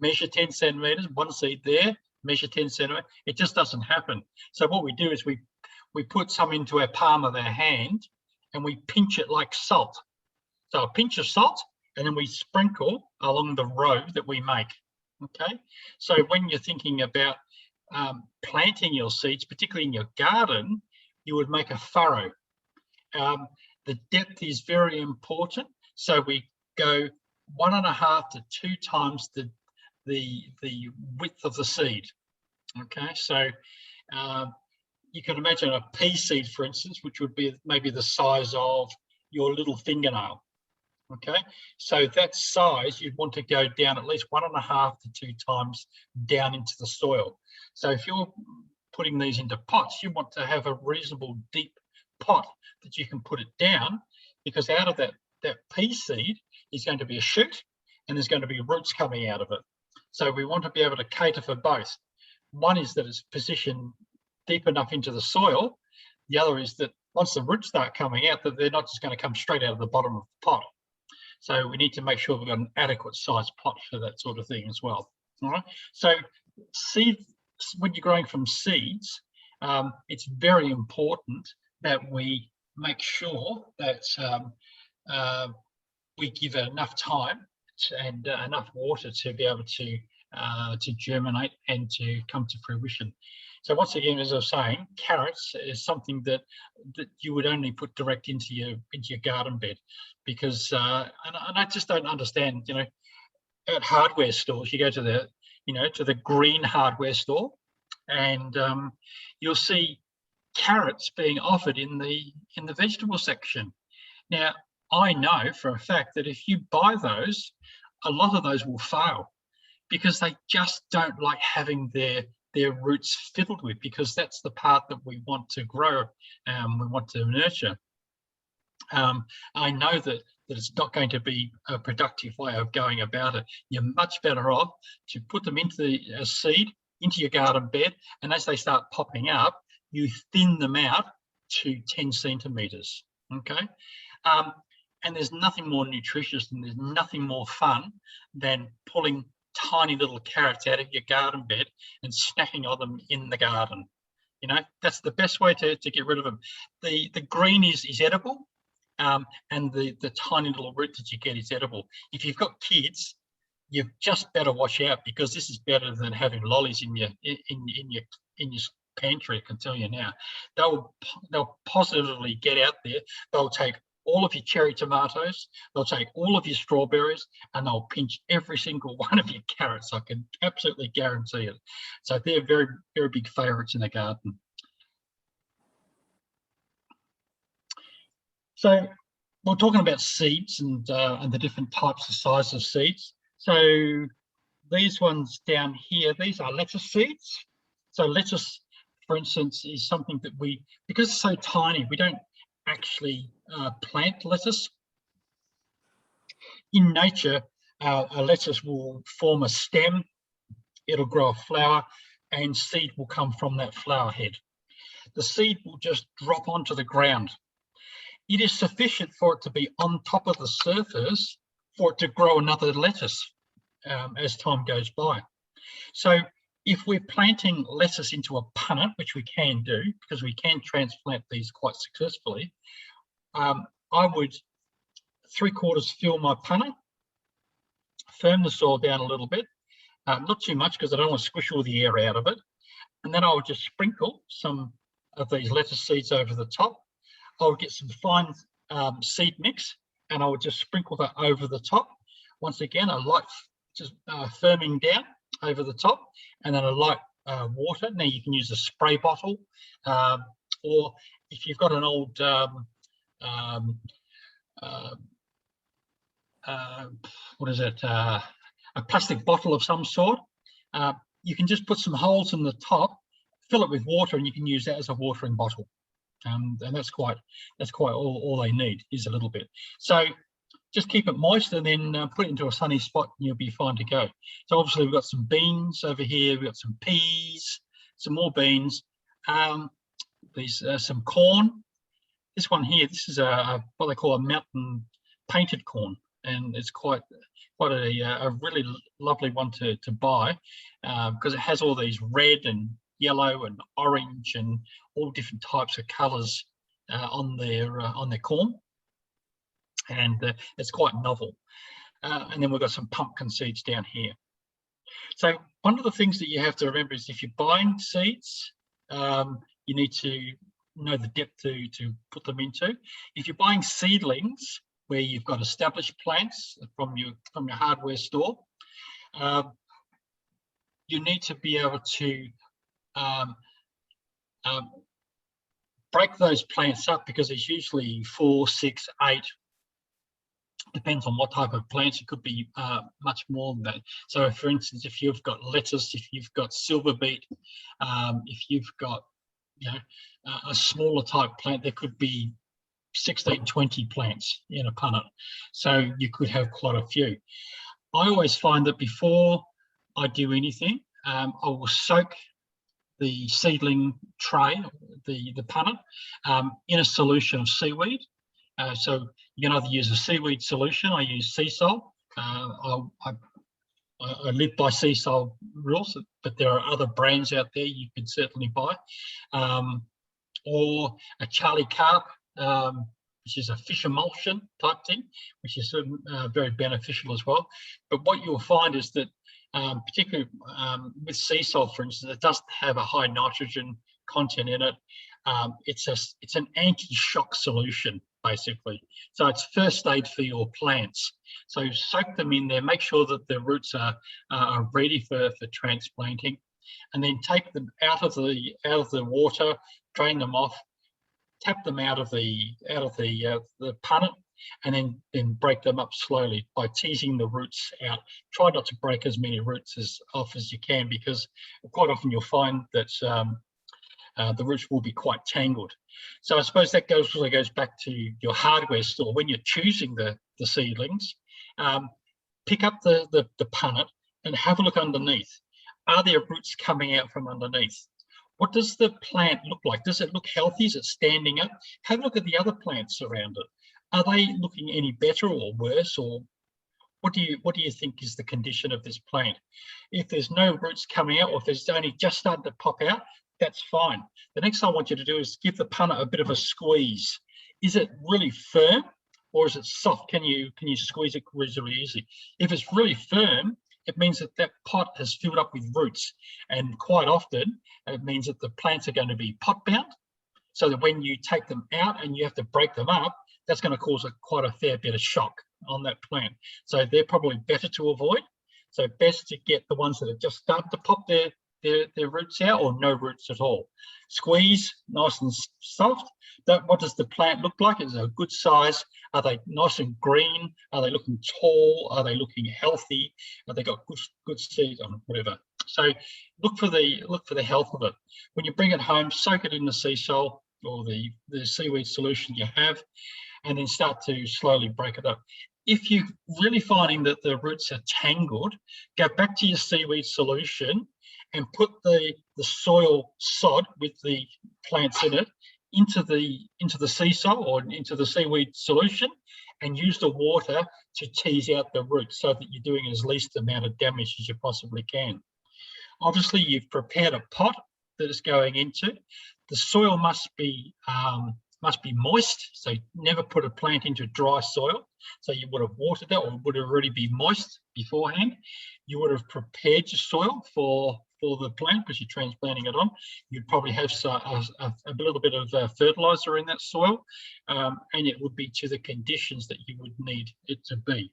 measure 10 centimetres, one seed there, measure 10 centimetres. It just doesn't happen. So what we do is we put some into our palm of our hand and we pinch it like salt. So a pinch of salt, and then we sprinkle along the row that we make. Okay, so when you're thinking about planting your seeds, particularly in your garden, you would make a furrow. The depth is very important. So we go 1.5 to 2 times the width of the seed. Okay, so you can imagine a pea seed, for instance, which would be maybe the size of your little fingernail. Okay, so that size, you'd want to go down at least 1.5 to 2 times down into the soil. So if you're putting these into pots, you want to have a reasonable deep pot that you can put it down, because out of that pea seed is going to be a shoot and there's going to be roots coming out of it. So we want to be able to cater for both. One is that it's positioned deep enough into the soil. The other is that once the roots start coming out, that they're not just going to come straight out of the bottom of the pot. So we need to make sure we've got an adequate sized pot for that sort of thing as well. All right. So when you're growing from seeds, it's very important that we make sure that we give it enough time and enough water to be able to germinate and to come to fruition. So once again, as I was saying, carrots is something that you would only put direct into your garden bed, because and I just don't understand, you know, at hardware stores, you go to the green hardware store, and you'll see carrots being offered in the vegetable section. Now, I know for a fact that if you buy those, a lot of those will fail, because they just don't like having their roots fiddled with, because that's the part that we want to grow and we want to nurture. I know that it's not going to be a productive way of going about it. You're much better off to put them into a seed, into your garden bed, and as they start popping up, you thin them out to 10 centimetres, okay? And there's nothing more nutritious and there's nothing more fun than pulling tiny little carrots out of your garden bed and snacking on them in the garden. You know, that's the best way to get rid of them. The green is edible, and the tiny little root that you get is edible. If you've got kids, you've just better watch out, because this is better than having lollies in your pantry. I can tell you now. They'll positively get out there. They'll take all of your cherry tomatoes, they'll take all of your strawberries, and they'll pinch every single one of your carrots. I can absolutely guarantee it. So they're very, very big favourites in the garden. So we're talking about seeds and the different types of size of seeds. So these ones down here, these are lettuce seeds. So lettuce, for instance, is something that because it's so tiny, we don't actually plant lettuce. In nature, a lettuce will form a stem, it'll grow a flower, and seed will come from that flower head. The seed will just drop onto the ground. It is sufficient for it to be on top of the surface for it to grow another lettuce as time goes by. So if we're planting lettuce into a punnet, which we can do, because we can transplant these quite successfully, I would 3/4 fill my punnet, firm the soil down a little bit, not too much because I don't want to squish all the air out of it. And then I would just sprinkle some of these lettuce seeds over the top. I would get some fine seed mix and I would just sprinkle that over the top. Once again, a light just firming down over the top, and then a light water. Now you can use a spray bottle, or if you've got an old what is it, a plastic bottle of some sort, you can just put some holes in the top, fill it with water, and you can use that as a watering bottle. And that's quite all they need is a little bit. So just keep it moist and then put it into a sunny spot and you'll be fine to go. So obviously we've got some beans over here, we've got some peas, some more beans, some corn. This one here, this is what they call a mountain painted corn, and it's quite a really lovely one to buy because it has all these red and yellow and orange and all different types of colours on their corn, and it's quite novel. And then we've got some pumpkin seeds down here. So one of the things that you have to remember is if you're buying seeds, you need to know the depth to put them into. If you're buying seedlings where you've got established plants from your hardware store, you need to be able to break those plants up, because it's usually 4, 6, 8. Depends on what type of plants. It could be much more than that. So for instance, if you've got lettuce, if you've got silver beet, if you've got a smaller type plant, there could be 16, 20 plants in a punnet. So you could have quite a few. I always find that before I do anything, I will soak the seedling tray, the punnet, in a solution of seaweed. So you can either use a seaweed solution. I use sea salt. I live by sea salt rules, but there are other brands out there you can certainly buy, or a Charlie Carp, which is a fish emulsion type thing, which is very beneficial as well. But what you'll find is that, particularly with sea salt, for instance, it doesn't have a high nitrogen content in it. It's an anti-shock solution, basically. So it's first aid for your plants. So soak them in there, make sure that the roots are ready for transplanting, and then take them out of the water, drain them off, tap them out of the punnet, and then break them up slowly by teasing the roots out. Try not to break as many roots off as you can, because quite often you'll find that the roots will be quite tangled. So I suppose that also goes back to your hardware store. When you're choosing the seedlings, pick up the punnet and have a look underneath. Are there roots coming out from underneath? What does the plant look like? Does it look healthy? Is it standing up? Have a look at the other plants around it. Are they looking any better or worse? Or what do you think is the condition of this plant? If there's no roots coming out, or if it's only just starting to pop out, that's fine. The next thing I want you to do is give the punnet a bit of a squeeze. Is it really firm or is it soft? Can you squeeze it reasonably easy? If it's really firm, it means that that pot has filled up with roots, and quite often it means that the plants are going to be pot bound, so that when you take them out and you have to break them up, that's going to cause quite a fair bit of shock on that plant. So they're probably better to avoid. So best to get the ones that are just starting to pop their roots out, or no roots at all. Squeeze, nice and soft. What does the plant look like? Is it a good size? Are they nice and green? Are they looking tall? Are they looking healthy? Have they got good seeds on whatever? So look for the health of it. When you bring it home, soak it in the sea salt or the seaweed solution you have, and then start to slowly break it up. If you're really finding that the roots are tangled, go back to your seaweed solution and put the soil sod with the plants in it into the sea salt or into the seaweed solution, and use the water to tease out the roots so that you're doing as least amount of damage as you possibly can. Obviously, you've prepared a pot that it's going into. The soil must be moist, so never put a plant into dry soil. So you would have watered that, or would already be moist beforehand. You would have prepared your soil for the plant because you're transplanting it on. You'd probably have a little bit of fertilizer in that soil, and it would be to the conditions that you would need it to be.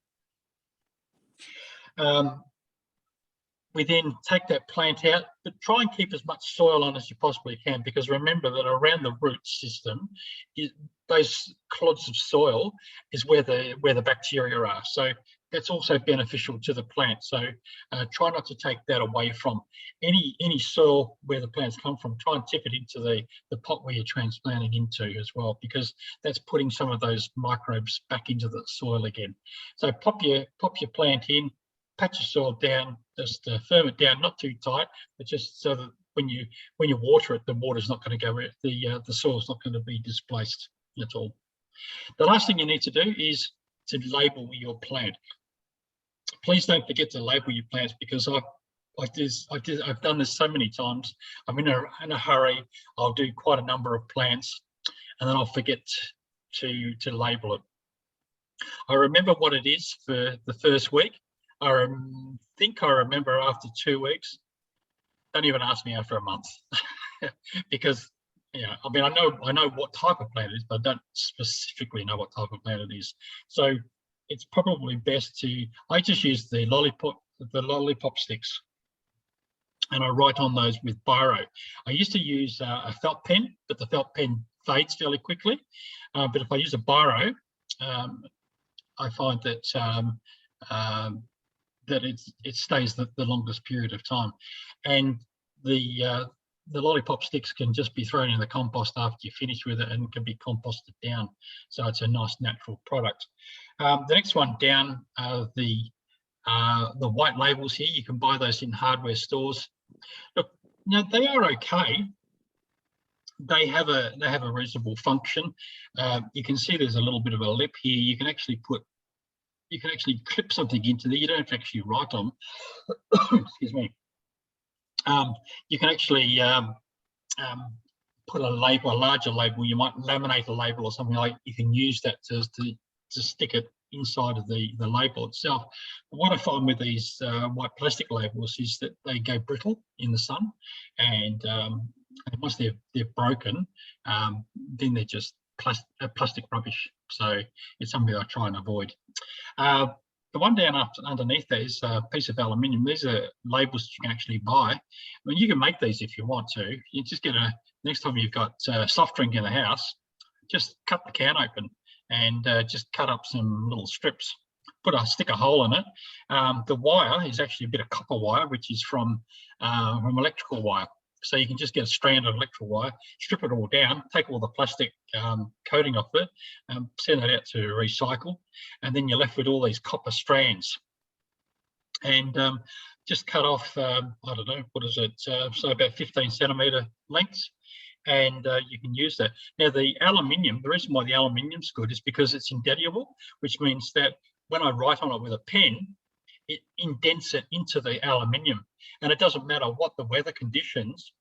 We then take that plant out, but try and keep as much soil on as you possibly can, because remember that around the root system, those clods of soil is where the bacteria are. So that's also beneficial to the plant. So try not to take that away from any soil where the plants come from. Try and tip it into the pot where you're transplanting into as well, because that's putting some of those microbes back into the soil again. So pop your plant in, pat your soil down, just firm it down, not too tight, but just so that when you water it, the water's not going to go, the soil's not going to be displaced at all. The last thing you need to do is to label your plant. Please don't forget to label your plants, because I've done this so many times. I'm in a hurry. I'll do quite a number of plants, and then I'll forget to label it. I remember what it is for the first week. I think I remember after 2 weeks. Don't even ask me after a month, because I mean, I know what type of plant it is, but I don't specifically know what type of plant it is. So it's probably best I just use the lollipop sticks, and I write on those with biro. I used to use a felt pen, but the felt pen fades fairly quickly. But if I use a biro, I find that that it stays the longest period of time. And the lollipop sticks can just be thrown in the compost after you finish with it, and can be composted down. So it's a nice natural product. The next one down, the white labels here, you can buy those in hardware stores. Look, now they are okay. They have a reasonable function. You can see there's a little bit of a lip here. You can actually clip something into there. You don't have to actually write on. Excuse me. You can actually put a label, a larger label. You might laminate a label or something like. You can use that to stick it inside of the label itself. But what I find with these white plastic labels is that they go brittle in the sun, and once they're broken, then they're just plastic rubbish. So it's something I try and avoid. The one down underneath there is a piece of aluminium. These are labels that you can actually buy. I mean, you can make these if you want to. You just get next time you've got a soft drink in the house, just cut the can open and just cut up some little strips. Stick a hole in it. The wire is actually a bit of copper wire, which is from electrical wire. So you can just get a strand of electrical wire, strip it all down, take all the plastic coating off it, send it out to recycle, and then you're left with all these copper strands. And just cut off, I don't know, what is it? So about 15 centimetre lengths, and you can use that. Now the aluminium, the reason why the aluminium's good is because it's indelible, which means that when I write on it with a pen, it indents it into the aluminium, and it doesn't matter what the weather conditions,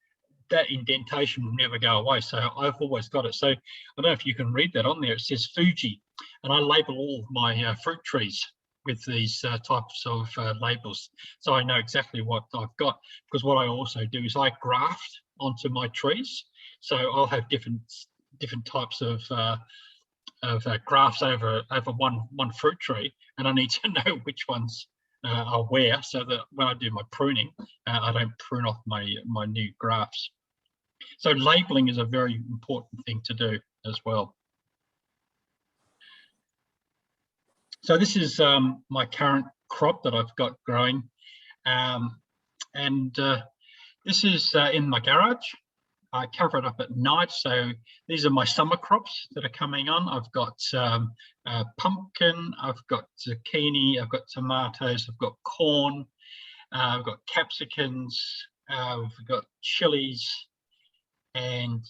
that indentation will never go away. So I've always got it. So I don't know if you can read that on there. It says Fuji, and I label all of my fruit trees with these types of labels, so I know exactly what I've got. Because what I also do is I graft onto my trees, so I'll have different types of grafts over one fruit tree, and I need to know which ones are where, so that when I do my pruning, I don't prune off my new grafts. So labeling is a very important thing to do as well. So this is my current crop that I've got growing, and this is in my garage. I cover it up at night, so these are my summer crops that are coming on. I've got pumpkin, I've got zucchini, I've got tomatoes, I've got corn, I've got capsicums, I've got chilies, and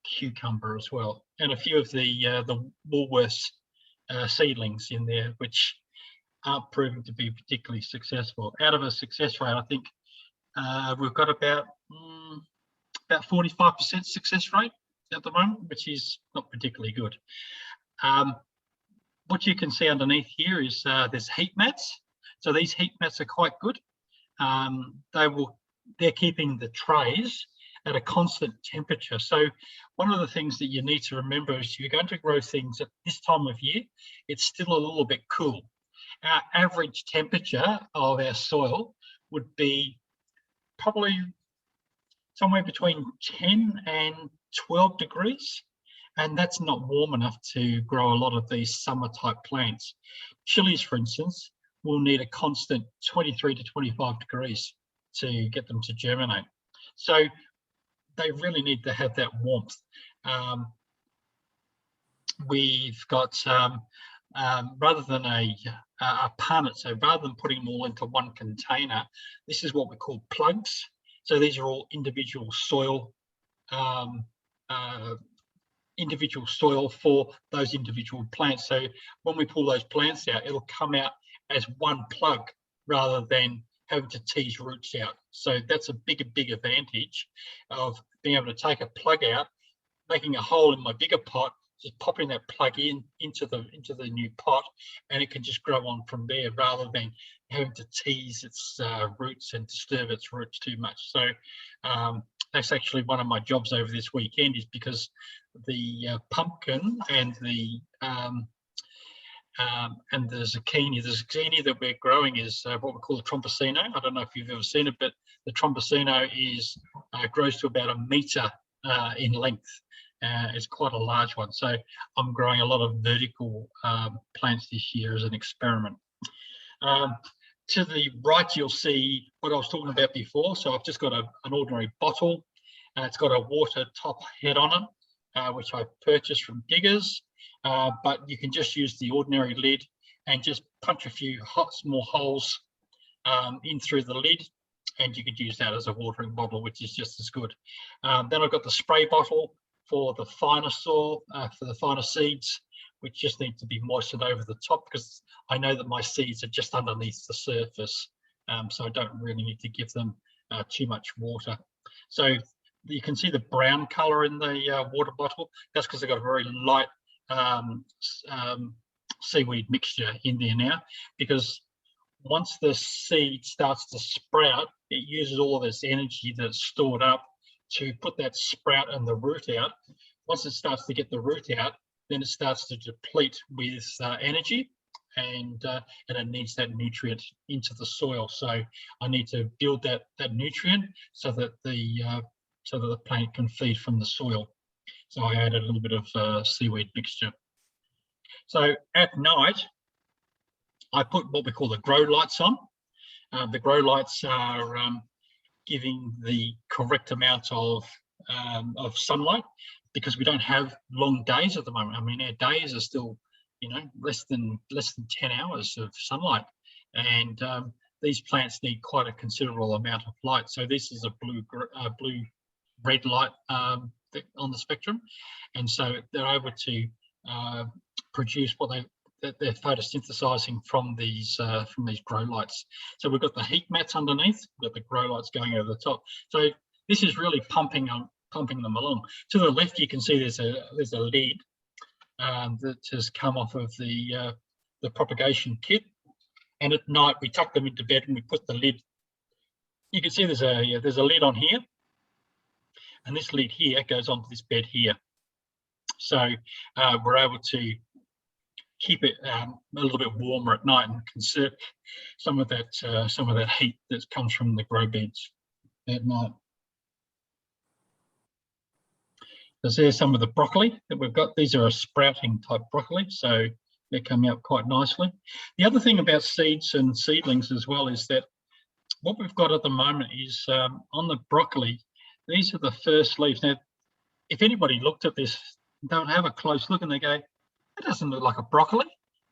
cucumber as well, and a few of the Woolworths seedlings in there, which aren't proving to be particularly successful. Out of a success rate, I think we've got about 45% success rate at the moment, which is not particularly good. What you can see underneath here is there's heat mats. So these heat mats are quite good. They're keeping the trays at a constant temperature. So one of the things that you need to remember is you're going to grow things at this time of year, it's still a little bit cool. Our average temperature of our soil would be probably somewhere between 10 and 12 degrees. And that's not warm enough to grow a lot of these summer type plants. Chilies, for instance, will need a constant 23 to 25 degrees to get them to germinate. So they really need to have that warmth. We've got, rather than a punnet, so rather than putting them all into one container, this is what we call plugs. So these are all individual soil for those individual plants. So when we pull those plants out, it'll come out as one plug rather than having to tease roots out. So that's a big advantage of being able to take a plug out, making a hole in my bigger pot, just popping that plug into the new pot, and it can just grow on from there rather than having to tease its roots and disturb its roots too much. So that's actually one of my jobs over this weekend, is because the pumpkin and the zucchini that we're growing is what we call a trombosino. I don't know if you've ever seen it, but the trombosino grows to about 1 metre in length. It's quite a large one. So I'm growing a lot of vertical plants this year as an experiment. To the right, you'll see what I was talking about before. So I've just got an ordinary bottle. It's got a water top head on it, which I purchased from Diggers. But you can just use the ordinary lid and just punch a few small holes in through the lid, and you could use that as a watering bottle, which is just as good. Then I've got the spray bottle for the finer soil, for the finer seeds, which just need to be moistened over the top, because I know that my seeds are just underneath the surface, so I don't really need to give them too much water. So you can see the brown color in the water bottle. That's because I've got a very light seaweed mixture in there now, because once the seed starts to sprout, it uses all of its energy that's stored up to put that sprout and the root out. Once it starts to get the root out, then it starts to deplete with energy, and it needs that nutrient into the soil. So I need to build that nutrient so that the plant can feed from the soil. So I added a little bit of seaweed mixture. So at night, I put what we call the grow lights on. The grow lights are giving the correct amount of sunlight, because we don't have long days at the moment. I mean, our days are still, you know, less than 10 hours of sunlight, and these plants need quite a considerable amount of light. So this is a blue-red light on the spectrum, and so they're able to produce what they're photosynthesizing from these grow lights. So we've got the heat mats underneath, we've got the grow lights going over the top. So this is really pumping them along. To the left, you can see there's a lid that has come off of the propagation kit, and at night we tuck them into bed and we put the lid. You can see there's a lid on here, and this lid here goes onto this bed here. So we're able to keep it a little bit warmer at night and conserve some of that heat that comes from the grow beds at night. So there's some of the broccoli that we've got. These are a sprouting type broccoli, so they're coming up quite nicely. The other thing about seeds and seedlings as well is that what we've got at the moment is on the broccoli, these are the first leaves. Now, if anybody looked at this, they'll have a close look and they go, that doesn't look like a broccoli.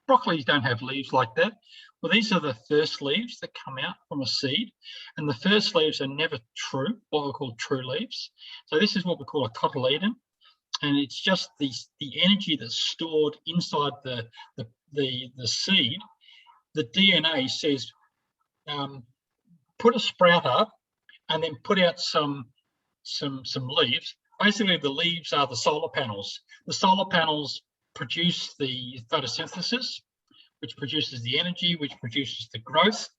Broccolis don't have leaves like that. Well, these are the first leaves that come out from a seed, and the first leaves are never true, what we call true leaves. So this is what we call a cotyledon, and it's just the energy that's stored inside the seed. The DNA says, put a sprout up and then put out some leaves. Basically, the leaves are the solar panels. The solar panels produce the photosynthesis, which produces the energy, which produces the growth.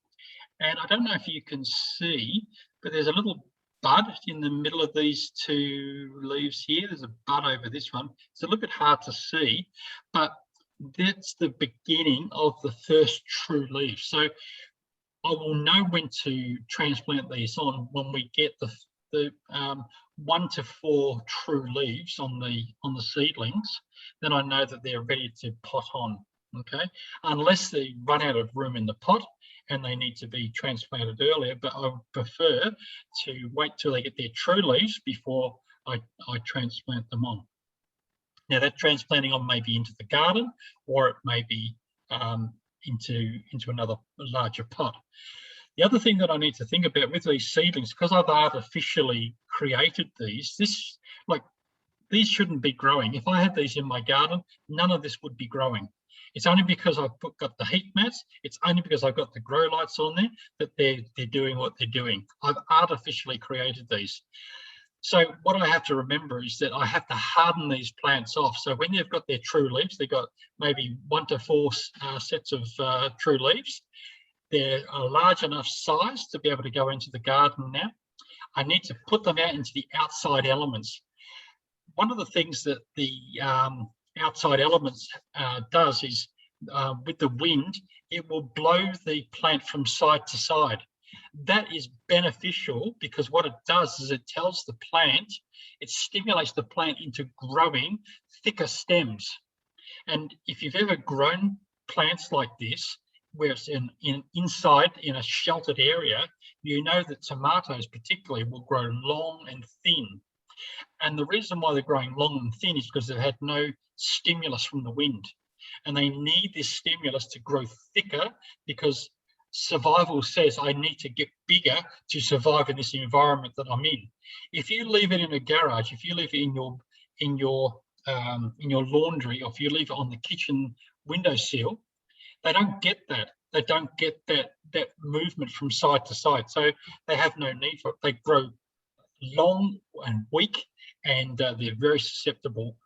And I don't know if you can see, but there's a little bud in the middle of these two leaves here. There's a bud over this one. It's a little bit hard to see, but that's the beginning of the first true leaf. So I will know when to transplant these on when we get the 1 to 4 true leaves on the seedlings. Then I know that they're ready to pot on. Okay, unless they run out of room in the pot and they need to be transplanted earlier, but I prefer to wait till they get their true leaves before I transplant them on. Now that transplanting on may be into the garden, or it may be into another larger pot. The other thing that I need to think about with these seedlings, because I've artificially created these, these shouldn't be growing. If I had these in my garden, none of this would be growing. It's only because I've got the heat mats, it's only because I've got the grow lights on there that they're doing what they're doing. I've artificially created these. So what I have to remember is that I have to harden these plants off. So when they've got their true leaves, they've got maybe 1 to 4 sets of true leaves. They're a large enough size to be able to go into the garden now. I need to put them out into the outside elements. One of the things that the outside elements does is with the wind, it will blow the plant from side to side. That is beneficial because what it does is it tells the plant, it stimulates the plant into growing thicker stems. And if you've ever grown plants like this, where it's inside in a sheltered area, you know that tomatoes particularly will grow long and thin. And the reason why they're growing long and thin is because they've had no stimulus from the wind. And they need this stimulus to grow thicker because survival says I need to get bigger to survive in this environment that I'm in. If you leave it in a garage, if you leave it in your laundry, or if you leave it on the kitchen windowsill, they don't get that. They don't get that movement from side to side. So they have no need for it. They grow long and weak, and they're very susceptible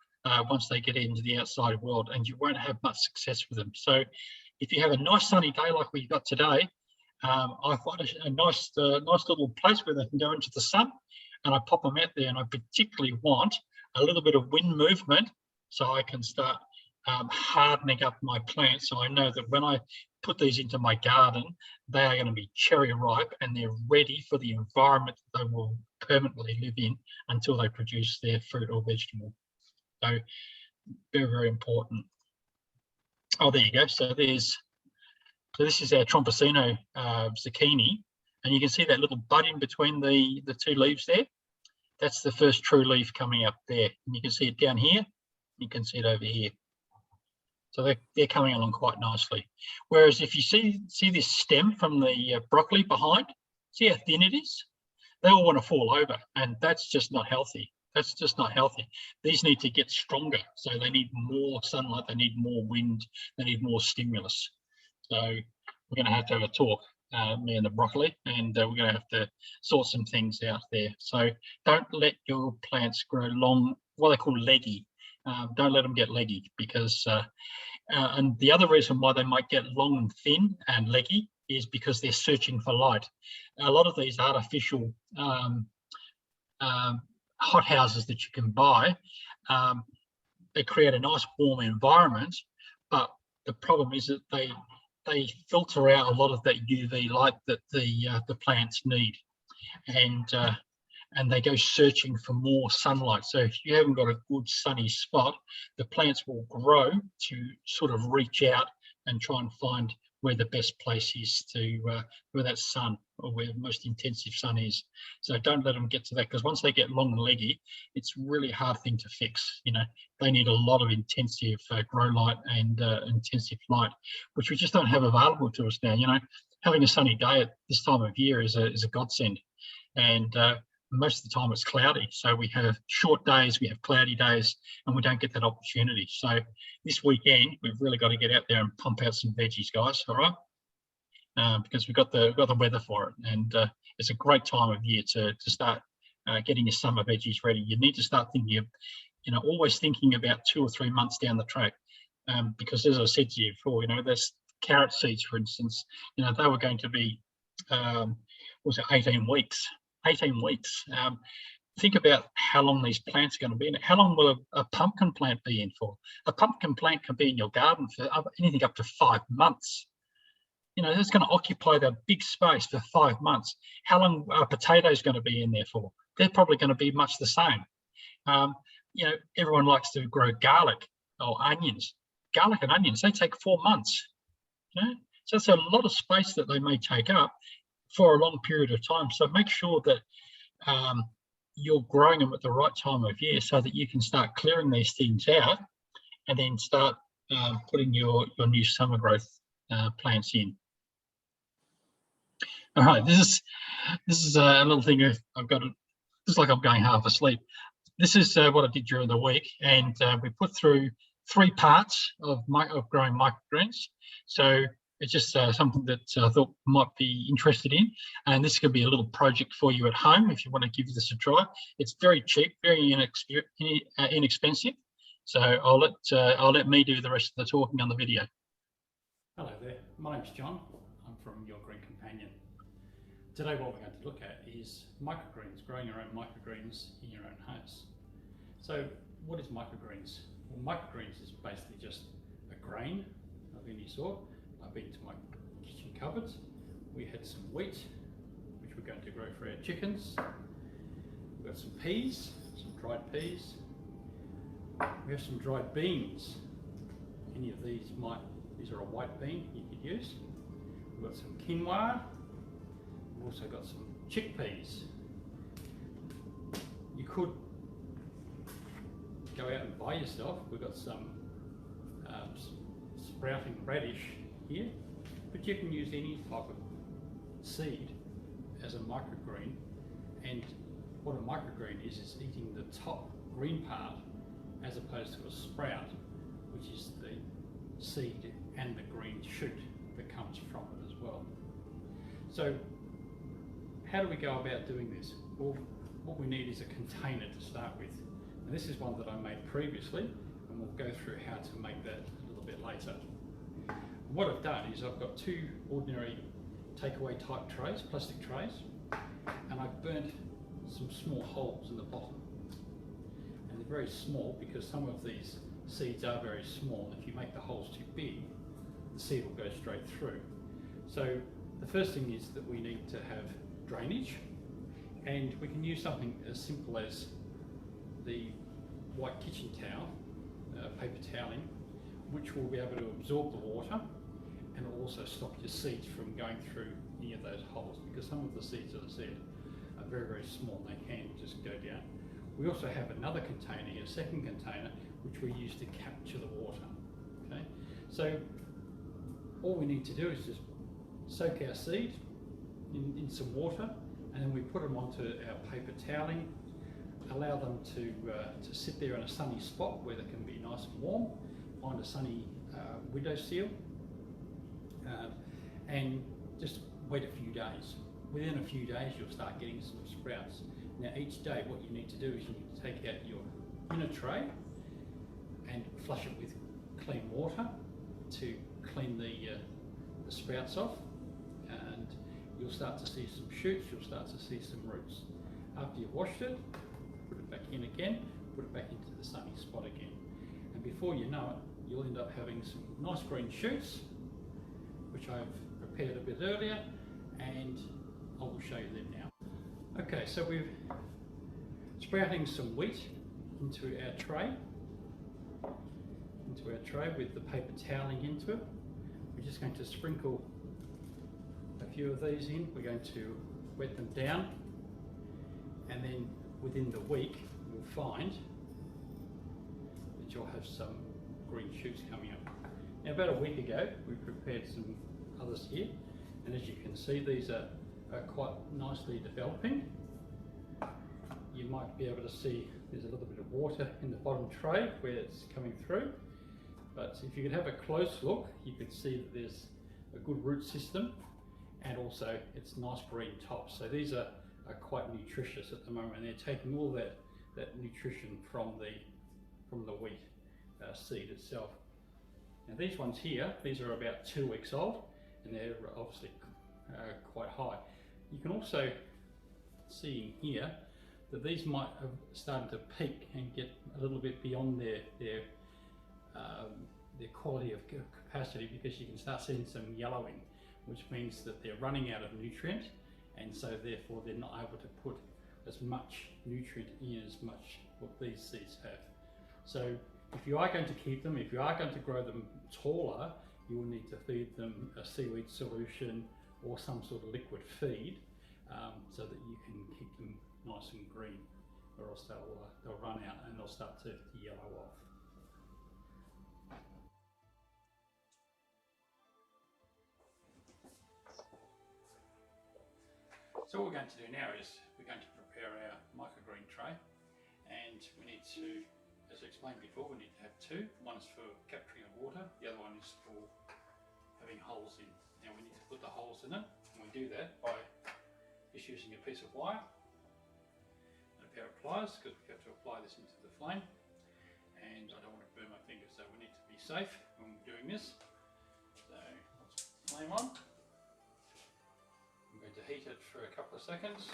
once they get into the outside world, and you won't have much success with them. So if you have a nice sunny day like we got today, I find a nice little place where they can go into the sun, and I pop them out there, and I particularly want a little bit of wind movement so I can start hardening up my plants, so I know that when I put these into my garden, they are going to be cherry ripe and they're ready for the environment that they will permanently live in until they produce their fruit or vegetable. So very, very important. Oh, there you go. So this is our Trompicino zucchini. And you can see that little bud in between the two leaves there. That's the first true leaf coming up there. And you can see it down here. You can see it over here. So they're coming along quite nicely. Whereas if you see this stem from the broccoli behind, see how thin it is? They all want to fall over, and that's just not healthy. That's just not healthy. These need to get stronger. So they need more sunlight, they need more wind, they need more stimulus. So we're going to have a talk, me and the broccoli, and we're going to have to sort some things out there. So don't let your plants grow long, what they call leggy. Don't let them get leggy, because and the other reason why they might get long and thin and leggy is because they're searching for light. A lot of these artificial hothouses that you can buy, they create a nice warm environment, but the problem is that they filter out a lot of that UV light that the plants need, and they go searching for more sunlight. So if you haven't got a good sunny spot, the plants will grow to sort of reach out and try and find where the best place is to where that sun, or where the most intensive sun is. So don't let them get to that, because once they get long and leggy, it's really hard thing to fix. You know, they need a lot of intensive grow light and intensive light, which we just don't have available to us now. You know, having a sunny day at this time of year is a godsend, and most of the time it's cloudy. So we have short days, we have cloudy days, and we don't get that opportunity. So this weekend, we've really got to get out there and pump out some veggies, guys, all right? Because we've got the weather for it. And it's a great time of year to start getting your summer veggies ready. You need to start thinking of, you know, always thinking about 2 or 3 months down the track. Because as I said to you before, you know, there's carrot seeds, for instance, you know, they were going to be, was it 18 weeks? 18 weeks. Think about how long these plants are going to be in. How long will a pumpkin plant be in for? A pumpkin plant can be in your garden for anything up to 5 months. You know, it's going to occupy that big space for 5 months. How long are potatoes going to be in there for? They're probably going to be much the same. You know, everyone likes to grow garlic or onions. Garlic and onions, they take 4 months. You know? So it's a lot of space that they may take up for a long period of time. So make sure that you're growing them at the right time of year, so that you can start clearing these things out and then start putting your new summer growth plants in. All right, this is a little thing I've got. It's like I'm going half asleep. This is what I did during the week, and we put through 3 parts of growing microgreens. So it's just something that I thought might be interested in, and this could be a little project for you at home if you want to give this a try. It's very cheap, very inexpensive. So I'll let me do the rest of the talking on the video. Hello there, my name's John. I'm from Your Green Companion. Today what we're going to look at is microgreens, growing your own microgreens in your own house. So what is microgreens? Well, microgreens is basically just a grain of any sort. I've been to my kitchen cupboards. We had some wheat, which we're going to grow for our chickens. We've got some peas, some dried peas. We have some dried beans. Any of these are a white bean you could use. We've got some quinoa. We've also got some chickpeas. You could go out and buy yourself. We've got some sprouting radish here, but you can use any type of seed as a microgreen. And what a microgreen is eating the top green part as opposed to a sprout, which is the seed and the green shoot that comes from it as well. So how do we go about doing this? Well, what we need is a container to start with. And this is one that I made previously, and we'll go through how to make that a little bit later. What I've done is I've got 2 ordinary takeaway type trays, plastic trays, and I've burnt some small holes in the bottom. And they're very small because some of these seeds are very small. If you make the holes too big, the seed will go straight through. So the first thing is that we need to have drainage, and we can use something as simple as the white kitchen towel, paper toweling, which will be able to absorb the water and it'll also stop your seeds from going through any of those holes, because some of the seeds, as I said, are very, very small and they can just go down. We also have another container here, a second container, which we use to capture the water. Okay, so all we need to do is just soak our seed in some water, and then we put them onto our paper toweling, allow them to sit there in a sunny spot where they can be nice and warm, find a sunny windowsill, and just wait a few days. Within a few days you'll start getting some sprouts. Now each day what you need to do is you need to take out your inner tray and flush it with clean water to clean the sprouts off, and you'll start to see some shoots, you'll start to see some roots. After you've washed it, put it back in again, put it back into the sunny spot again. And before you know it, you'll end up having some nice green shoots, which I've prepared a bit earlier, and I will show you them now. Okay, so we're sprouting some wheat into our tray with the paper toweling into it. We're just going to sprinkle a few of these in. We're going to wet them down, and then within the week you'll find that you'll have some green shoots coming up. Now about a week ago we prepared some others here, and as you can see these are quite nicely developing. You might be able to see there's a little bit of water in the bottom tray where it's coming through, but if you could have a close look you could see that there's a good root system, and also it's nice green tops. So these are quite nutritious at the moment, and they're taking all that nutrition from the wheat seed itself. Now these ones here, these are about 2 weeks old, and they're obviously quite high. You can also see in here that these might have started to peak and get a little bit beyond their quality of capacity, because you can start seeing some yellowing, which means that they're running out of nutrient, and so therefore they're not able to put as much nutrient in as much what these seeds have. So if you are going to keep them, if you are going to grow them taller, you will need to feed them a seaweed solution or some sort of liquid feed, so that you can keep them nice and green, or else they'll run out and they'll start to yellow off. So what we're going to do now is we're going to prepare our microgreen tray, and we need to, as I explained before, we need to have two. One is for capturing the water, the other one is for having holes in. Now we need to put the holes in it, and we do that by just using a piece of wire and a pair of pliers, because we have to apply this into the flame, and I don't want to burn my fingers, so we need to be safe when we're doing this. So let's put the flame on. I'm going to heat it for a couple of seconds,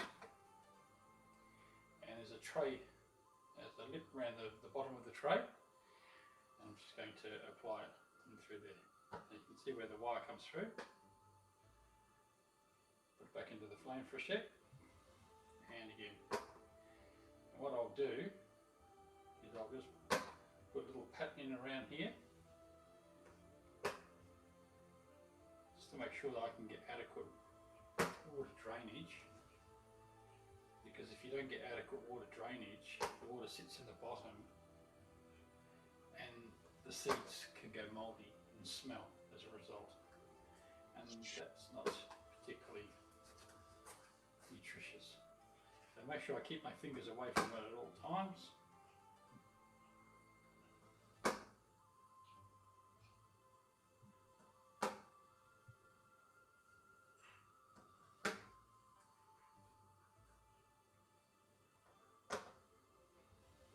and there's a tray, there's a lip around the bottom of the tray, and I'm just going to apply it in through there. And you can see where the wire comes through. Put it back into the flame for a sec, and again. And what I'll do is I'll just put a little pattern in around here, just to make sure that I can get adequate water drainage, because if you don't get adequate water drainage, the water sits in the bottom and the seeds can go mouldy and smell as a result, and that's not particularly nutritious. So make sure I keep my fingers away from it at all times.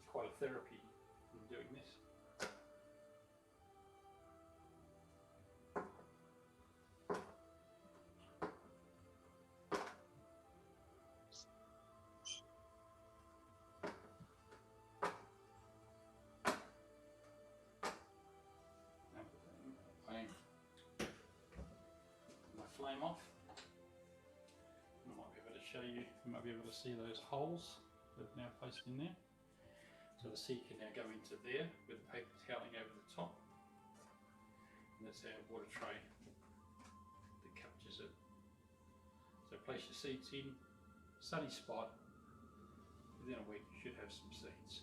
Quite a therapy in doing this. Now put my flame off. I might be able to show you, you might be able to see those holes that are now placed in there. So the seed can now go into there with the paper toweling over the top. And that's our water tray matches it. So place your seeds in, sunny spot, within a week you should have some seeds.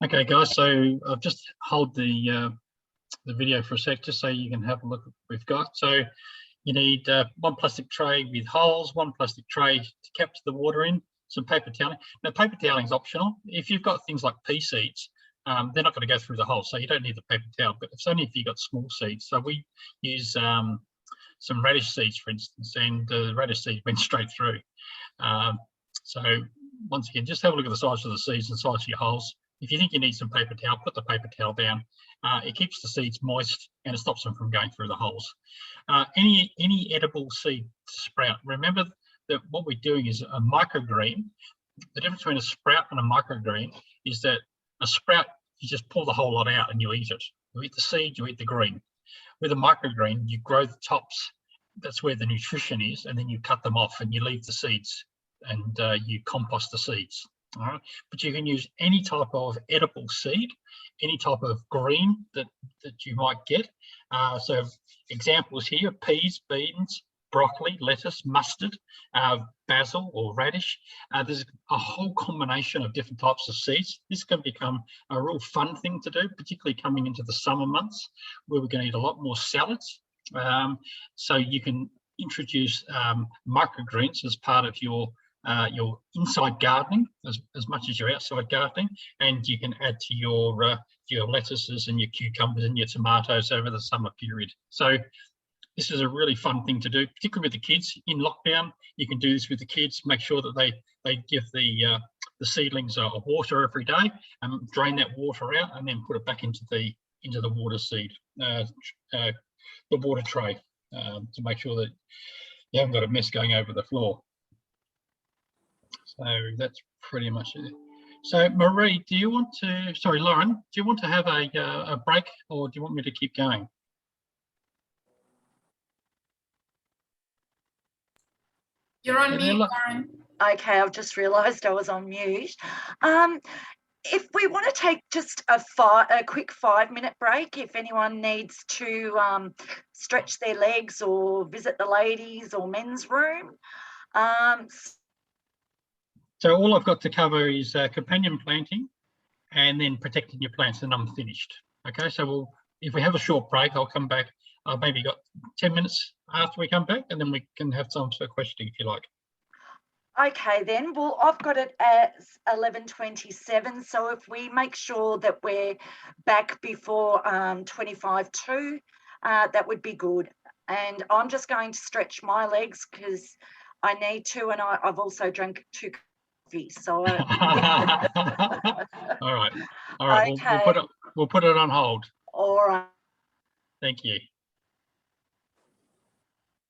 Okay, guys, so I'll just hold the video for a sec, just so you can have a look at what we've got. So you need one plastic tray with holes, one plastic tray to capture the water in, some paper toweling. Now, paper toweling is optional. If you've got things like pea seeds, they're not going to go through the hole, so you don't need the paper towel, but it's only if you've got small seeds. So we use some radish seeds, for instance, and the radish seed went straight through. So once again, just have a look at the size of the seeds and the size of your holes. If you think you need some paper towel, put the paper towel down. It keeps the seeds moist and it stops them from going through the holes. Any edible seed to sprout, remember that what we're doing is a microgreen. The difference between a sprout and a microgreen is that a sprout, you just pull the whole lot out and you eat it. You eat the seed, you eat the green. With a microgreen, you grow the tops. That's where the nutrition is, and then you cut them off and you leave the seeds and you compost the seeds. All right, but you can use any type of edible seed, any type of green that you might get. So examples here: peas, beans, broccoli, lettuce, mustard, basil or radish. There's a whole combination of different types of seeds. This can become a real fun thing to do, particularly coming into the summer months where we're going to eat a lot more salads. So you can introduce microgreens as part of your inside gardening as much as your outside gardening, and you can add to your lettuces and your cucumbers and your tomatoes over the summer period. So this is a really fun thing to do, particularly with the kids in lockdown. You can do this with the kids. Make sure that they give the seedlings water every day, and drain that water out, and then put it back into the water seed, the water tray, to make sure that you haven't got a mess going over the floor. So that's pretty much it. So Marie, do you want to? Sorry, Lauren, do you want to have a break, or do you want me to keep going? You're on Yeah, mute, look. Lauren. Okay, I've just realised I was on mute. If we want to take just a quick 5-minute break, if anyone needs to stretch their legs or visit the ladies or men's room. So all I've got to cover is companion planting and then protecting your plants, and I'm finished. Okay, so if we have a short break, I'll come back. I've maybe got 10 minutes after we come back, and then we can have time for questioning if you like. Okay then, well, I've got it at 11:27, so if we make sure that we're back before 25 to, that would be good. And I'm just going to stretch my legs because I need to, and I've also drank 2 coffees, so. All right, Okay. we'll put it on hold. All right. Thank you.